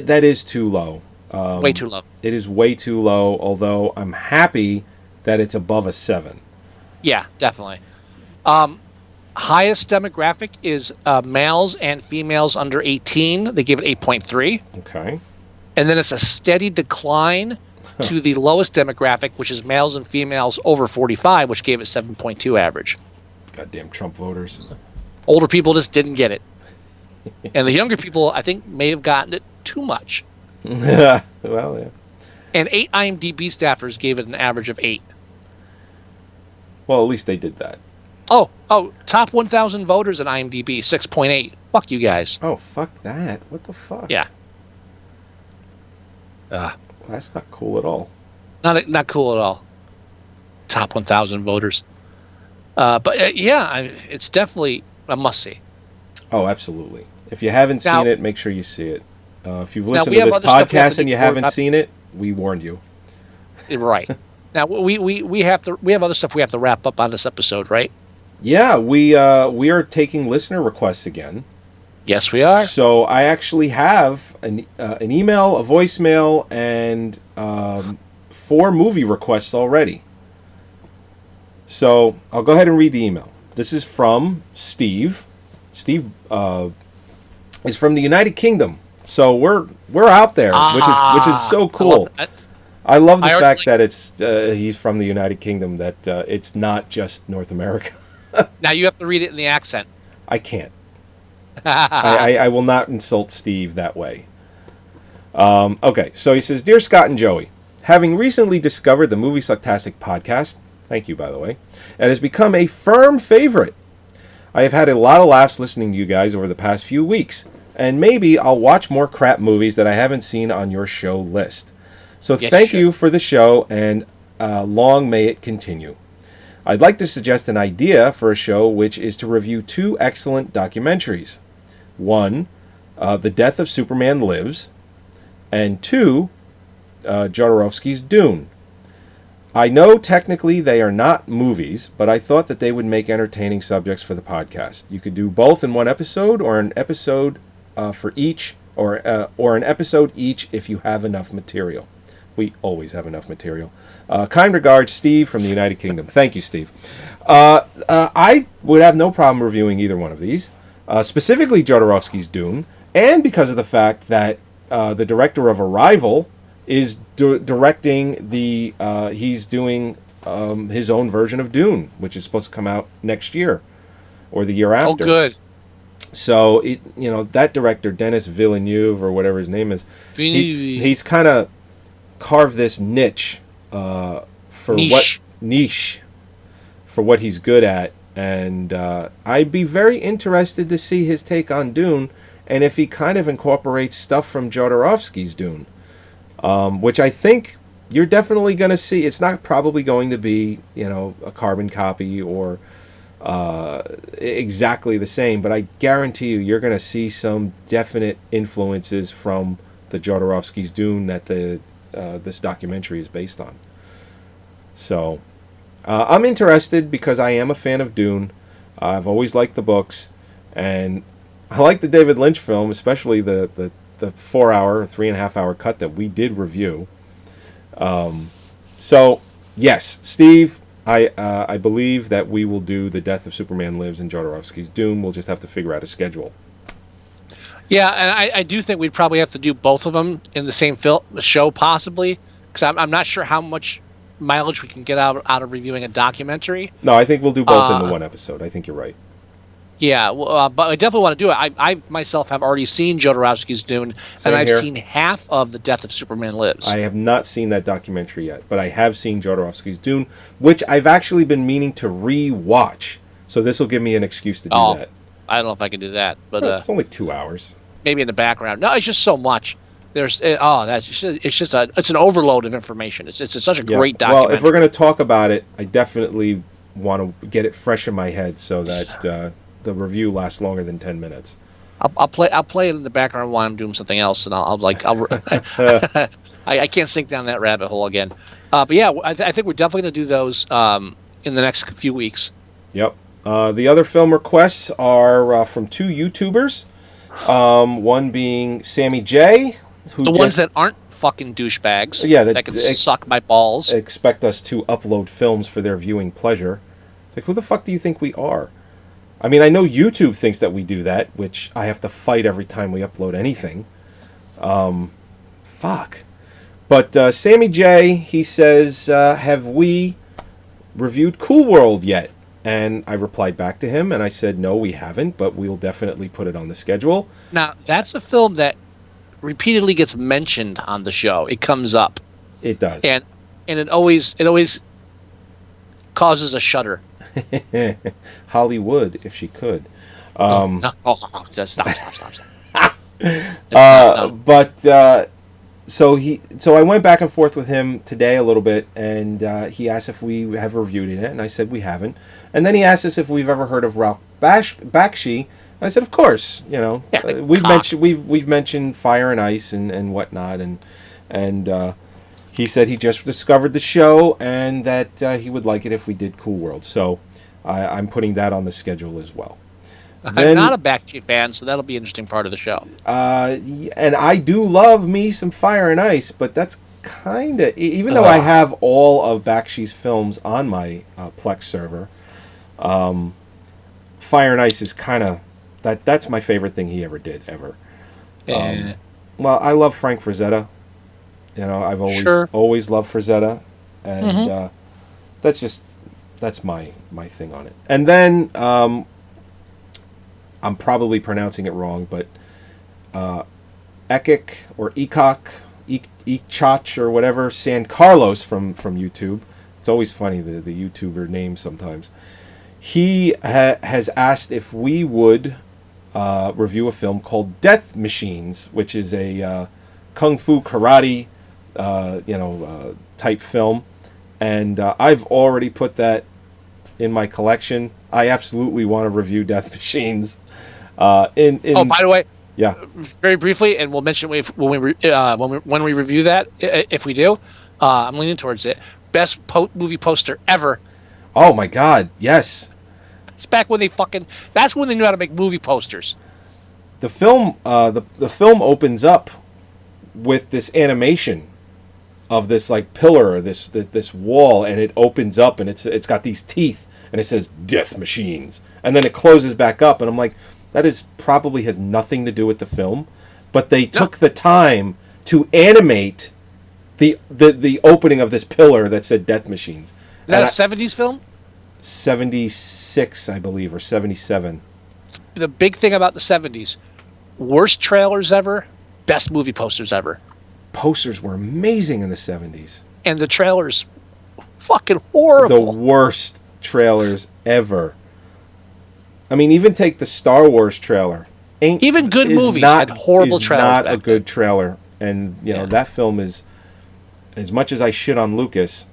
That is too low. Way too low. It is way too low, although I'm happy that it's above a 7. Yeah, definitely. Highest demographic is males and females under 18. They gave it 8.3. Okay. And then it's a steady decline to the lowest demographic, which is males and females over 45, which gave it 7.2 average. Goddamn Trump voters. Older people just didn't get it. And the younger people, I think, may have gotten it too much. Well, yeah. And 8 IMDb staffers gave it an average of 8. Well, at least they did that. Oh, top 1,000 voters in IMDb, 6.8. Fuck you guys. Oh, fuck that. What the fuck? Yeah. That's not cool at all. Not cool at all. Top 1,000 voters. But it's definitely a must-see. Oh, absolutely. If you haven't seen it, make sure you see it. If you've listened to this podcast and you haven't seen it, we warned you. Right. Now we have other stuff we have to wrap up on this episode, right? Yeah, we are taking listener requests again. Yes, we are. So I actually have an email, a voicemail, and 4 movie requests already. So I'll go ahead and read the email. This is from Steve. Steve is from the United Kingdom, so we're out there, which is so cool. I love the fact that he's from the United Kingdom. That it's not just North America. Now you have to read it in the accent. I can't. I will not insult Steve that way. Okay, so he says, "Dear Scott and Joey, having recently discovered the Moviesucktastic podcast, Thank you, by the way. And has become a firm favorite. I have had a lot of laughs listening to you guys over the past few weeks, and maybe I'll watch more crap movies that I haven't seen on your show list. So thank you for the show, and long may it continue. I'd like to suggest an idea for a show, which is to review 2 excellent documentaries. 1, The Death of Superman Lives, and 2, Jodorowsky's Dune. I know technically they are not movies, but I thought that they would make entertaining subjects for the podcast. You could do both in one episode, or an episode for each, or an episode each if you have enough material. We always have enough material. Kind regards, Steve from the United Kingdom. Thank you, Steve. I would have no problem reviewing either one of these, specifically Jodorowsky's Dune, and because of the fact that the director of Arrival is directing he's doing his own version of Dune, which is supposed to come out next year or the year after. Oh, good. So that director, Denis Villeneuve or whatever his name is, he's kind of carved this niche for what he's good at, and I'd be very interested to see his take on Dune, and if he kind of incorporates stuff from Jodorowsky's Dune, which I think you're definitely going to see. It's not probably going to be a carbon copy or exactly the same, but I guarantee you're going to see some definite influences from the Jodorowsky's Dune that this documentary is based on. So I'm interested because I am a fan of Dune. I've always liked the books, and I like the David Lynch film, especially the 4-hour, 3.5-hour cut that we did review. So yes, Steve, I believe that we will do The Death of Superman Lives and Jodorowsky's Dune. We'll just have to figure out a schedule. Yeah, and I do think we'd probably have to do both of them in the same show, possibly, because I'm not sure how much mileage we can get out of reviewing a documentary. No, I think we'll do both in the one episode. I think you're right. Yeah, but I definitely want to do it. I myself have already seen Jodorowsky's Dune, and I've seen half of The Death of Superman Lives. I have not seen that documentary yet, but I have seen Jodorowsky's Dune, which I've actually been meaning to re-watch. So this will give me an excuse to do that. I don't know if I can do that, but it's only 2 hours. Maybe in the background. No, it's just so much. It's an overload of information. It's such a great documentary. Well, if we're going to talk about it, I definitely want to get it fresh in my head so that the review lasts longer than 10 minutes. I'll play it in the background while I'm doing something else, and I'll I can't sink down that rabbit hole again. But yeah, I think we're definitely going to do those in the next few weeks. Yep. The other film requests are from 2 YouTubers. One being Sammy J, ones that aren't fucking douchebags. Yeah, that can suck my balls. Expect us to upload films for their viewing pleasure. It's like, who the fuck do you think we are? I mean, I know YouTube thinks that we do that, which I have to fight every time we upload anything. Fuck. But Sammy J, he says, have we reviewed Cool World yet? And I replied back to him, and I said, no, we haven't, but we'll definitely put it on the schedule. Now, that's a film that repeatedly gets mentioned on the show. It comes up. It does. And it always causes a shudder. Hollywood, if she could. Just stop. No. So I went back and forth with him today a little bit, and he asked if we have reviewed it, and I said we haven't. And then he asked us if we've ever heard of Ralph Bakshi, and I said, of course. We've mentioned Fire and Ice and whatnot, and he said he just discovered the show and that he would like it if we did Cool World. So I'm putting that on the schedule as well. I'm not a Bakshi fan, so that'll be an interesting part of the show. And I do love me some Fire and Ice, but that's kind of... Even though I have all of Bakshi's films on my Plex server, Fire and Ice is kind of... That's my favorite thing he ever did, ever. Well, I love Frank Frazetta. I've always loved Frazetta. And that's my thing on it. And then... I'm probably pronouncing it wrong, but Ekik or Ekok, Echach or whatever, San Carlos from YouTube It's always funny, the YouTuber names sometimes. He has asked if we would review a film called Death Machines, which is a kung fu karate, type film, and I've already put that in my collection. I absolutely want to review Death Machines. Oh, by the way, yeah, very briefly, and we'll mention when we review that, if we do. I'm leaning towards it. Best movie poster ever. Oh my God, yes. It's back when that's when they knew how to make movie posters. The film, the film opens up with this animation of this like pillar, this wall, and it opens up, and it's got these teeth, and it says Death Machines, and then it closes back up, and I'm like, that is probably has nothing to do with the film, but they took the time to animate the opening of this pillar that said Death Machines. Is that a 70s film? 76, I believe, or 77. The big thing about the 70s, worst trailers ever, best movie posters ever. Posters were amazing in the 70s. And the trailers, fucking horrible. The worst trailers ever. I mean, even take the Star Wars trailer. Even good movies had horrible trailers. Not a good trailer. And, that film is, as much as I shit on Lucas,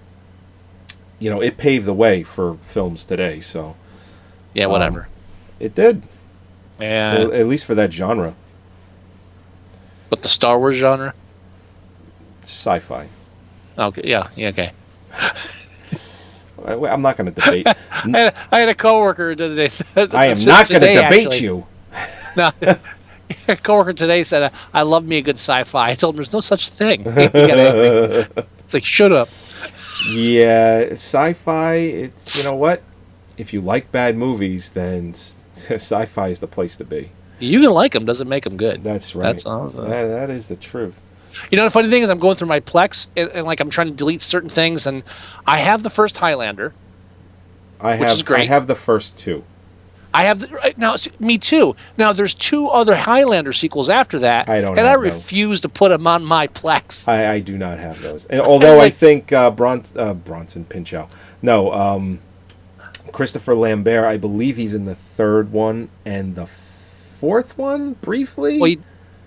it paved the way for films today. So, yeah, whatever. It did. Yeah. At least for that genre. But the Star Wars genre? Sci-fi. Okay, yeah, okay. I'm not going to debate. I had a coworker today. I am not going to debate you. No, a coworker today said, "I love me a good sci-fi." I told him there's no such thing. It's like, shut up. Yeah, sci-fi. It's what? If you like bad movies, then sci-fi is the place to be. You can like them, doesn't make them good. That's right. That's all. That is the truth. The funny thing is, I'm going through my Plex, and like I'm trying to delete certain things, and I have the first Highlander, which is great. I have the first two. I have now. Me too. Now there's 2 other Highlander sequels after that, and I refuse to put them on my Plex. I do not have those, and although I think Bronson Pinchot, no, Christopher Lambert, I believe he's in the 3rd one and the 4th one briefly. Well,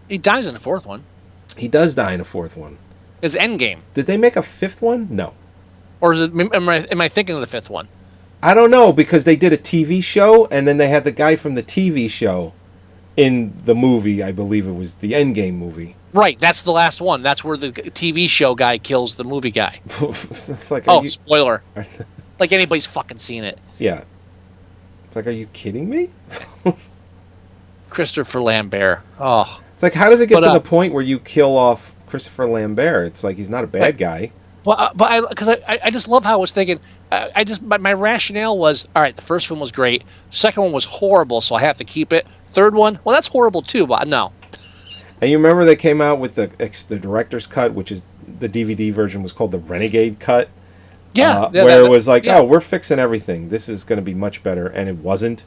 he dies in the 4th one. He does die in the 4th one. It's Endgame. Did they make a 5th one? No. Or is it? Am I thinking of the 5th one? I don't know, because they did a TV show, and then they had the guy from the TV show in the movie. I believe it was the Endgame movie. Right, that's the last one. That's where the TV show guy kills the movie guy. It's like, spoiler. Like anybody's fucking seen it. Yeah. It's like, are you kidding me? Christopher Lambert. Oh. It's like, how does it get to the point where you kill off Christopher Lambert? It's like, he's not a bad guy. Well, because I just love how I was thinking. My rationale was, all right, the first one was great. Second one was horrible, so I have to keep it. Third one, well, that's horrible too, but no. And you remember they came out with the director's cut, which is the DVD version was called the Renegade cut. Yeah. Where it was like, oh, we're fixing everything. This is going to be much better. And it wasn't.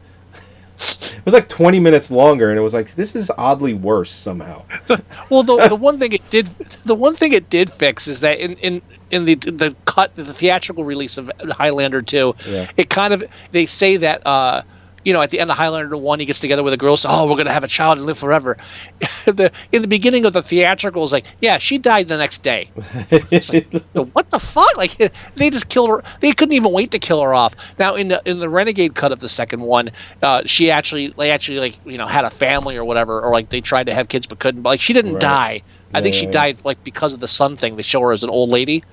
It was like 20 minutes longer, and it was like, this is oddly worse somehow. Well, the one thing it did fix is that in the cut, the theatrical release of Highlander 2, it kind of, they say that at the end of Highlander 1, he gets together with a girl, so, we're going to have a child and live forever. In the beginning of the theatrical, it's like, yeah, she died the next day. Like, what the fuck? Like, they just killed her. They couldn't even wait to kill her off. Now, in the Renegade cut of the second one, they actually had a family or whatever, or like they tried to have kids but couldn't. But like, she didn't die. I think she died like because of the sun thing. They show her as an old lady.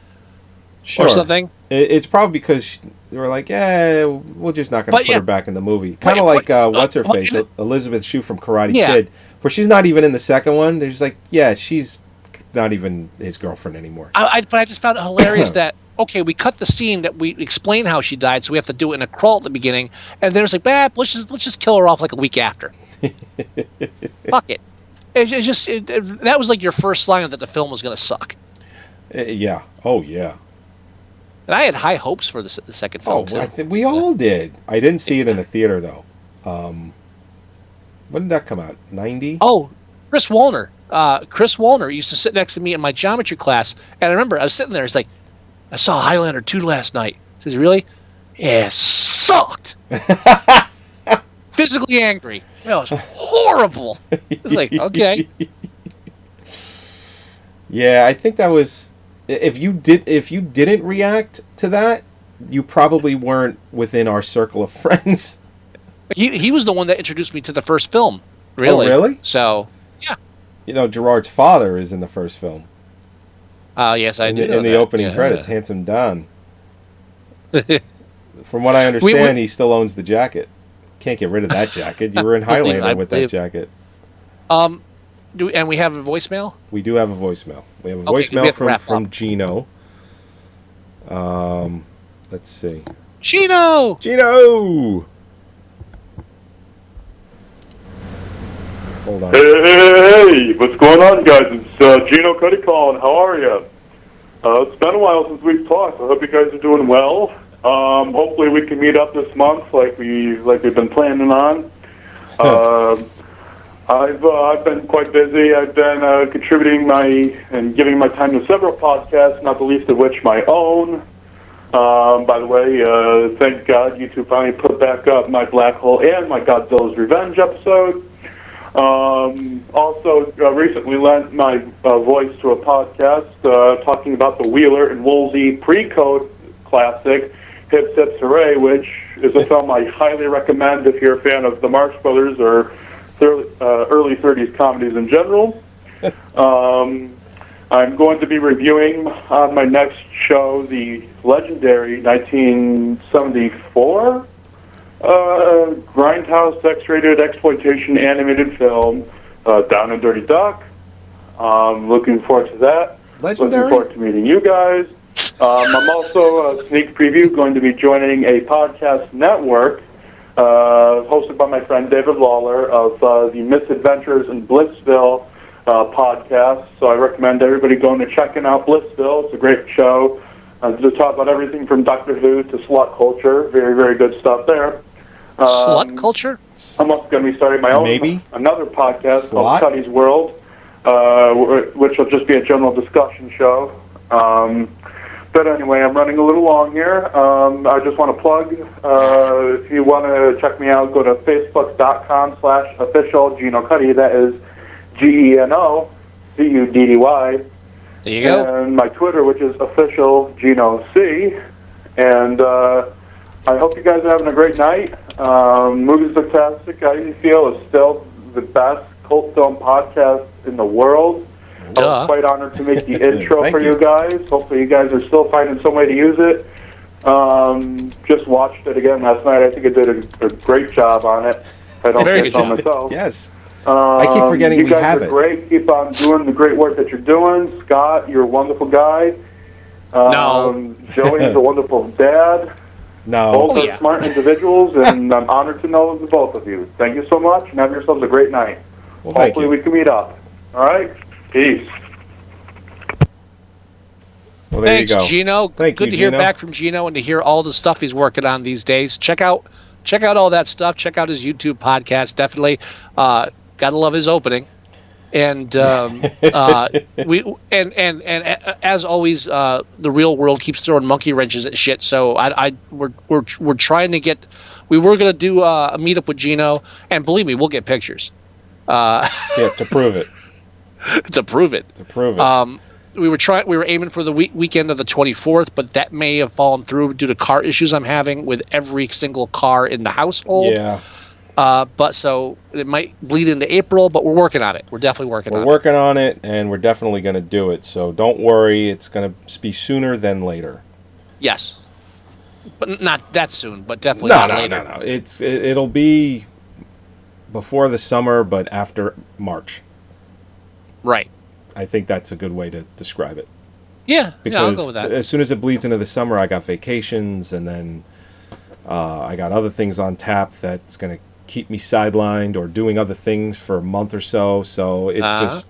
Sure. Or something. It's probably because they were like, we're just not going to put her back in the movie. Kind of like, what's her face? Elizabeth Shue from Karate Kid. Where she's not even in the second one. They're just like, she's not even his girlfriend anymore. But I just found it hilarious that, okay, we cut the scene that we explain how she died, so we have to do it in a crawl at the beginning. And then it's like, let's just kill her off like a week after. Fuck it. That was like your first line that the film was going to suck. Yeah. Oh, yeah. And I had high hopes for the second film, too. I think we all did. I didn't see it in a theater, though. When did that come out? 90? Oh, Chris Wallner. Chris Wallner used to sit next to me in my geometry class. And I remember I was sitting there. It's like, I saw Highlander 2 last night. Says, really? Yeah, it sucked. Physically angry. It was horrible. It's like, okay. Yeah, I think that was if you didn't react to that, you probably weren't within our circle of friends. He was the one that introduced me to the first film. Really? Oh, really? So, yeah. You know, Gerard's father is in the first film. Yes, I do. In the opening credits, Handsome Don. From what I understand, he still owns the jacket. Can't get rid of that jacket. You were in Highlander with that jacket. And we have a voicemail? We do have a voicemail. We have a voicemail from Gino. Let's see. Gino! Hold on. Hey, what's going on, guys? It's Gino Cuddy calling. How are you? It's been a while since we've talked. I hope you guys are doing well. Hopefully we can meet up this month like we've been planning on. I've been quite busy. I've been contributing and giving my time to several podcasts, not the least of which my own. By the way, thank God you two finally put back up my Black Hole and my Godzilla's Revenge episode. Also, recently lent my voice to a podcast talking about the Wheeler and Woolsey pre-code classic, Hips Hips Hooray, which is a film I highly recommend if you're a fan of the Marx Brothers or early 30s comedies in general. I'm going to be reviewing on my next show the legendary 1974 Grindhouse X-rated exploitation animated film, Down and Dirty Duck. Looking forward to that. Legendary? Looking forward to meeting you guys. I'm also, a sneak preview, going to be joining a podcast network hosted by my friend David Lawler of the Misadventures in Blissville podcast. So I recommend everybody going to checking out Blissville. It's a great show. To talk about everything from Doctor Who to slut culture. Very, very good stuff there. Slut culture? I'm also going to be starting my own another podcast called Cuddy's World, which will just be a general discussion show. But anyway, I'm running a little long here. I just want to plug, if you want to check me out, go to facebook.com/official Gino Cuddy. That is GenoCuddy. There you go. And my Twitter, which is official Gino C. And I hope you guys are having a great night. Moviesucktastic, I feel, is still the best cult film podcast in the world. I was quite honored to make the intro for you guys. Hopefully you guys are still finding some way to use it. Just watched it again last night. I think I did a great job on it. I don't say so myself. Yes. I keep forgetting we have it. You guys are great. Keep on doing the great work that you're doing. Scott, you're a wonderful guy. No. Joey's a wonderful dad. No. Both are smart individuals, and I'm honored to know the both of you. Thank you so much, and have yourselves a great night. Well, hopefully we can meet up. All right? Peace. Well, there Thanks, you go. Gino. Good to hear back from Gino and to hear all the stuff he's working on these days. Check out all that stuff. Check out his YouTube podcast. Definitely. Gotta love his opening. And as always, the real world keeps throwing monkey wrenches at shit. So we're trying to get. We were gonna do a meetup with Gino, and believe me, we'll get pictures. Yeah, to prove it. To prove it. We were aiming for the weekend of the 24th, but that may have fallen through due to car issues I'm having with every single car in the household. Yeah. But so it might bleed into April, but we're working on it. We're definitely working on it. We're working on it, and we're definitely going to do it. So don't worry. It's going to be sooner than later. Yes. But not that soon, but definitely not later. No. It'll be before the summer, but after March. Right. I think that's a good way to describe it. Yeah, I'll go because with that. As soon as it bleeds into the summer, I got vacations, and then I got other things on tap that's going to keep me sidelined or doing other things for a month or so. So it's just,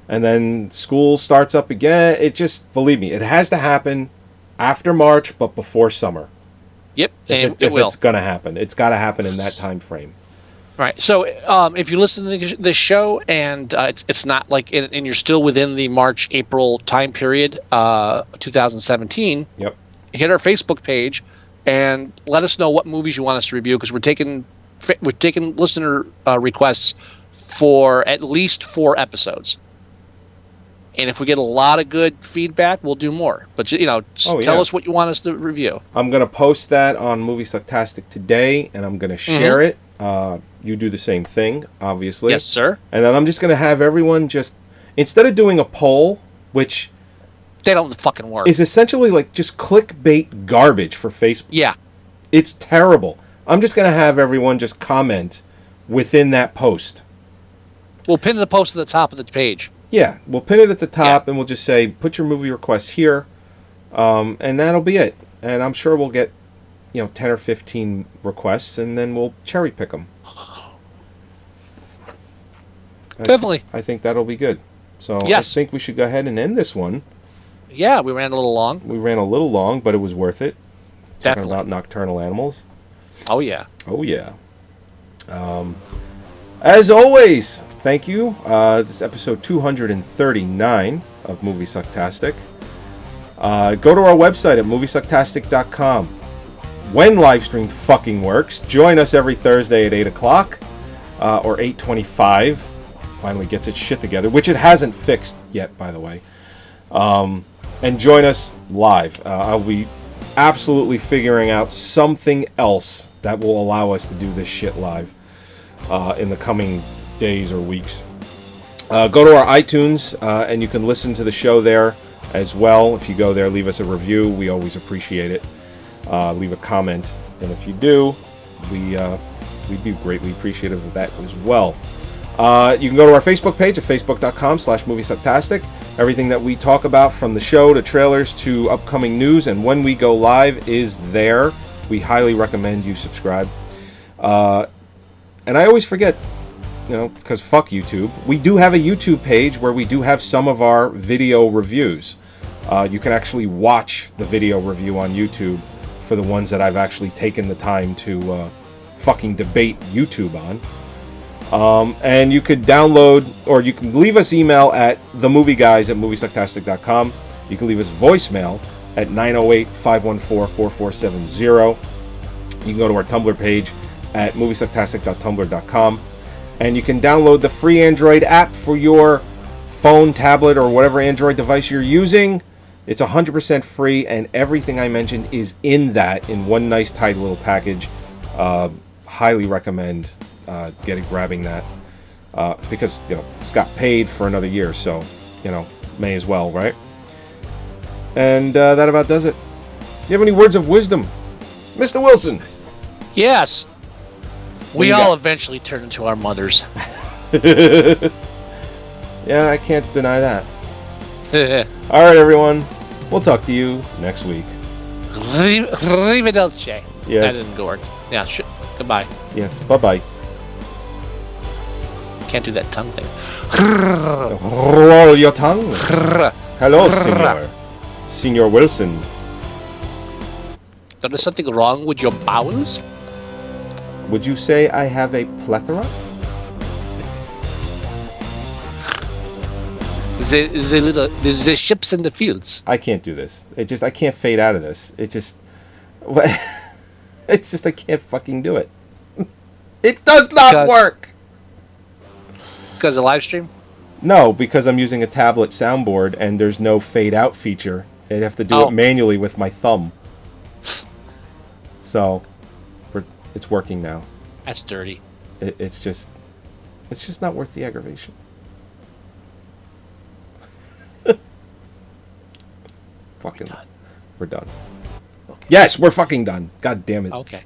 and then school starts up again. It just, believe me, it has to happen after March, but before summer. Yep, If it's going to happen, it's got to happen in that time frame. Right. So, if you listen to this show and it's not like, and you're still within the March April time period, 2017, Yep. hit our Facebook page and let us know what movies you want us to review, because we're taking listener requests for at least 4 episodes. And if we get a lot of good feedback, we'll do more. But tell us what you want us to review. I'm gonna post that on Moviesucktastic today, and I'm gonna share it. You do the same thing, obviously. Yes, sir. And then I'm just gonna have everyone just, instead of doing a poll, which They don't fucking work. is essentially like just clickbait garbage for Facebook. Yeah. It's terrible. I'm just gonna have everyone just comment within that post. We'll pin the post at the top of the page. Yeah, we'll pin it at the top, and we'll just say, put your movie requests here, and that'll be it. And I'm sure we'll get, 10 or 15 requests, and then we'll cherry pick them. Definitely. I think that'll be good. So Yes. I think we should go ahead and end this one. Yeah, we ran a little long. We ran a little long, but it was worth it. Definitely. Talking about Nocturnal Animals. Oh, yeah. Oh, yeah. As always, thank you. This is episode 239 of Moviesucktastic. Go to our website at Moviesucktastic.com. When livestream fucking works, join us every Thursday at 8 o'clock or 8:25. Finally gets its shit together, which it hasn't fixed yet, by the way. And join us live. I'll be absolutely figuring out something else that will allow us to do this shit live in the coming days or weeks. Go to our iTunes and you can listen to the show there as well. If you go there, leave us a review. We always appreciate it. Leave a comment, and if you do, we'd be greatly appreciative of that as well. You can go to our Facebook page at facebook.com/Moviesucktastic. Everything that we talk about, from the show to trailers to upcoming news and when we go live, is there. We highly recommend you subscribe. And I always forget, because fuck YouTube, we do have a YouTube page where we do have some of our video reviews. You can actually watch the video review on YouTube for the ones that I've actually taken the time to fucking debate YouTube on. And you could download, or you can leave us email at themovieguys@moviesucktastic.com. You can leave us voicemail at 908-514-4470. You can go to our Tumblr page at moviesucktastic.tumblr.com. And you can download the free Android app for your phone, tablet, or whatever Android device you're using. It's 100% free, and everything I mentioned is in that, in one nice, tidy little package. Highly recommend grabbing that because it's got paid for another year, so may as well, right? And that about does it. You have any words of wisdom, Mr. Wilson? Yes. We you all got? eventually turn into our mothers. Yeah, I can't deny that. All right, everyone. We'll talk to you next week. Arrivederci. Yes. That didn't work. Yeah, goodbye. Yes. Bye-bye. Can't do that tongue thing. Roll your tongue. Hello, senor. Senor Wilson. There is something wrong with your bowels? Would you say I have a plethora? The ships in the fields. I can't do this. I can't fade out of this. It's just I can't fucking do it. It does not work. Because of live stream? No, because I'm using a tablet soundboard and there's no fade out feature. I'd have to do it manually with my thumb. So, it's working now. That's dirty. It's just not worth the aggravation. Fucking, we're done. Okay. Yes, we're fucking done. God damn it. Okay.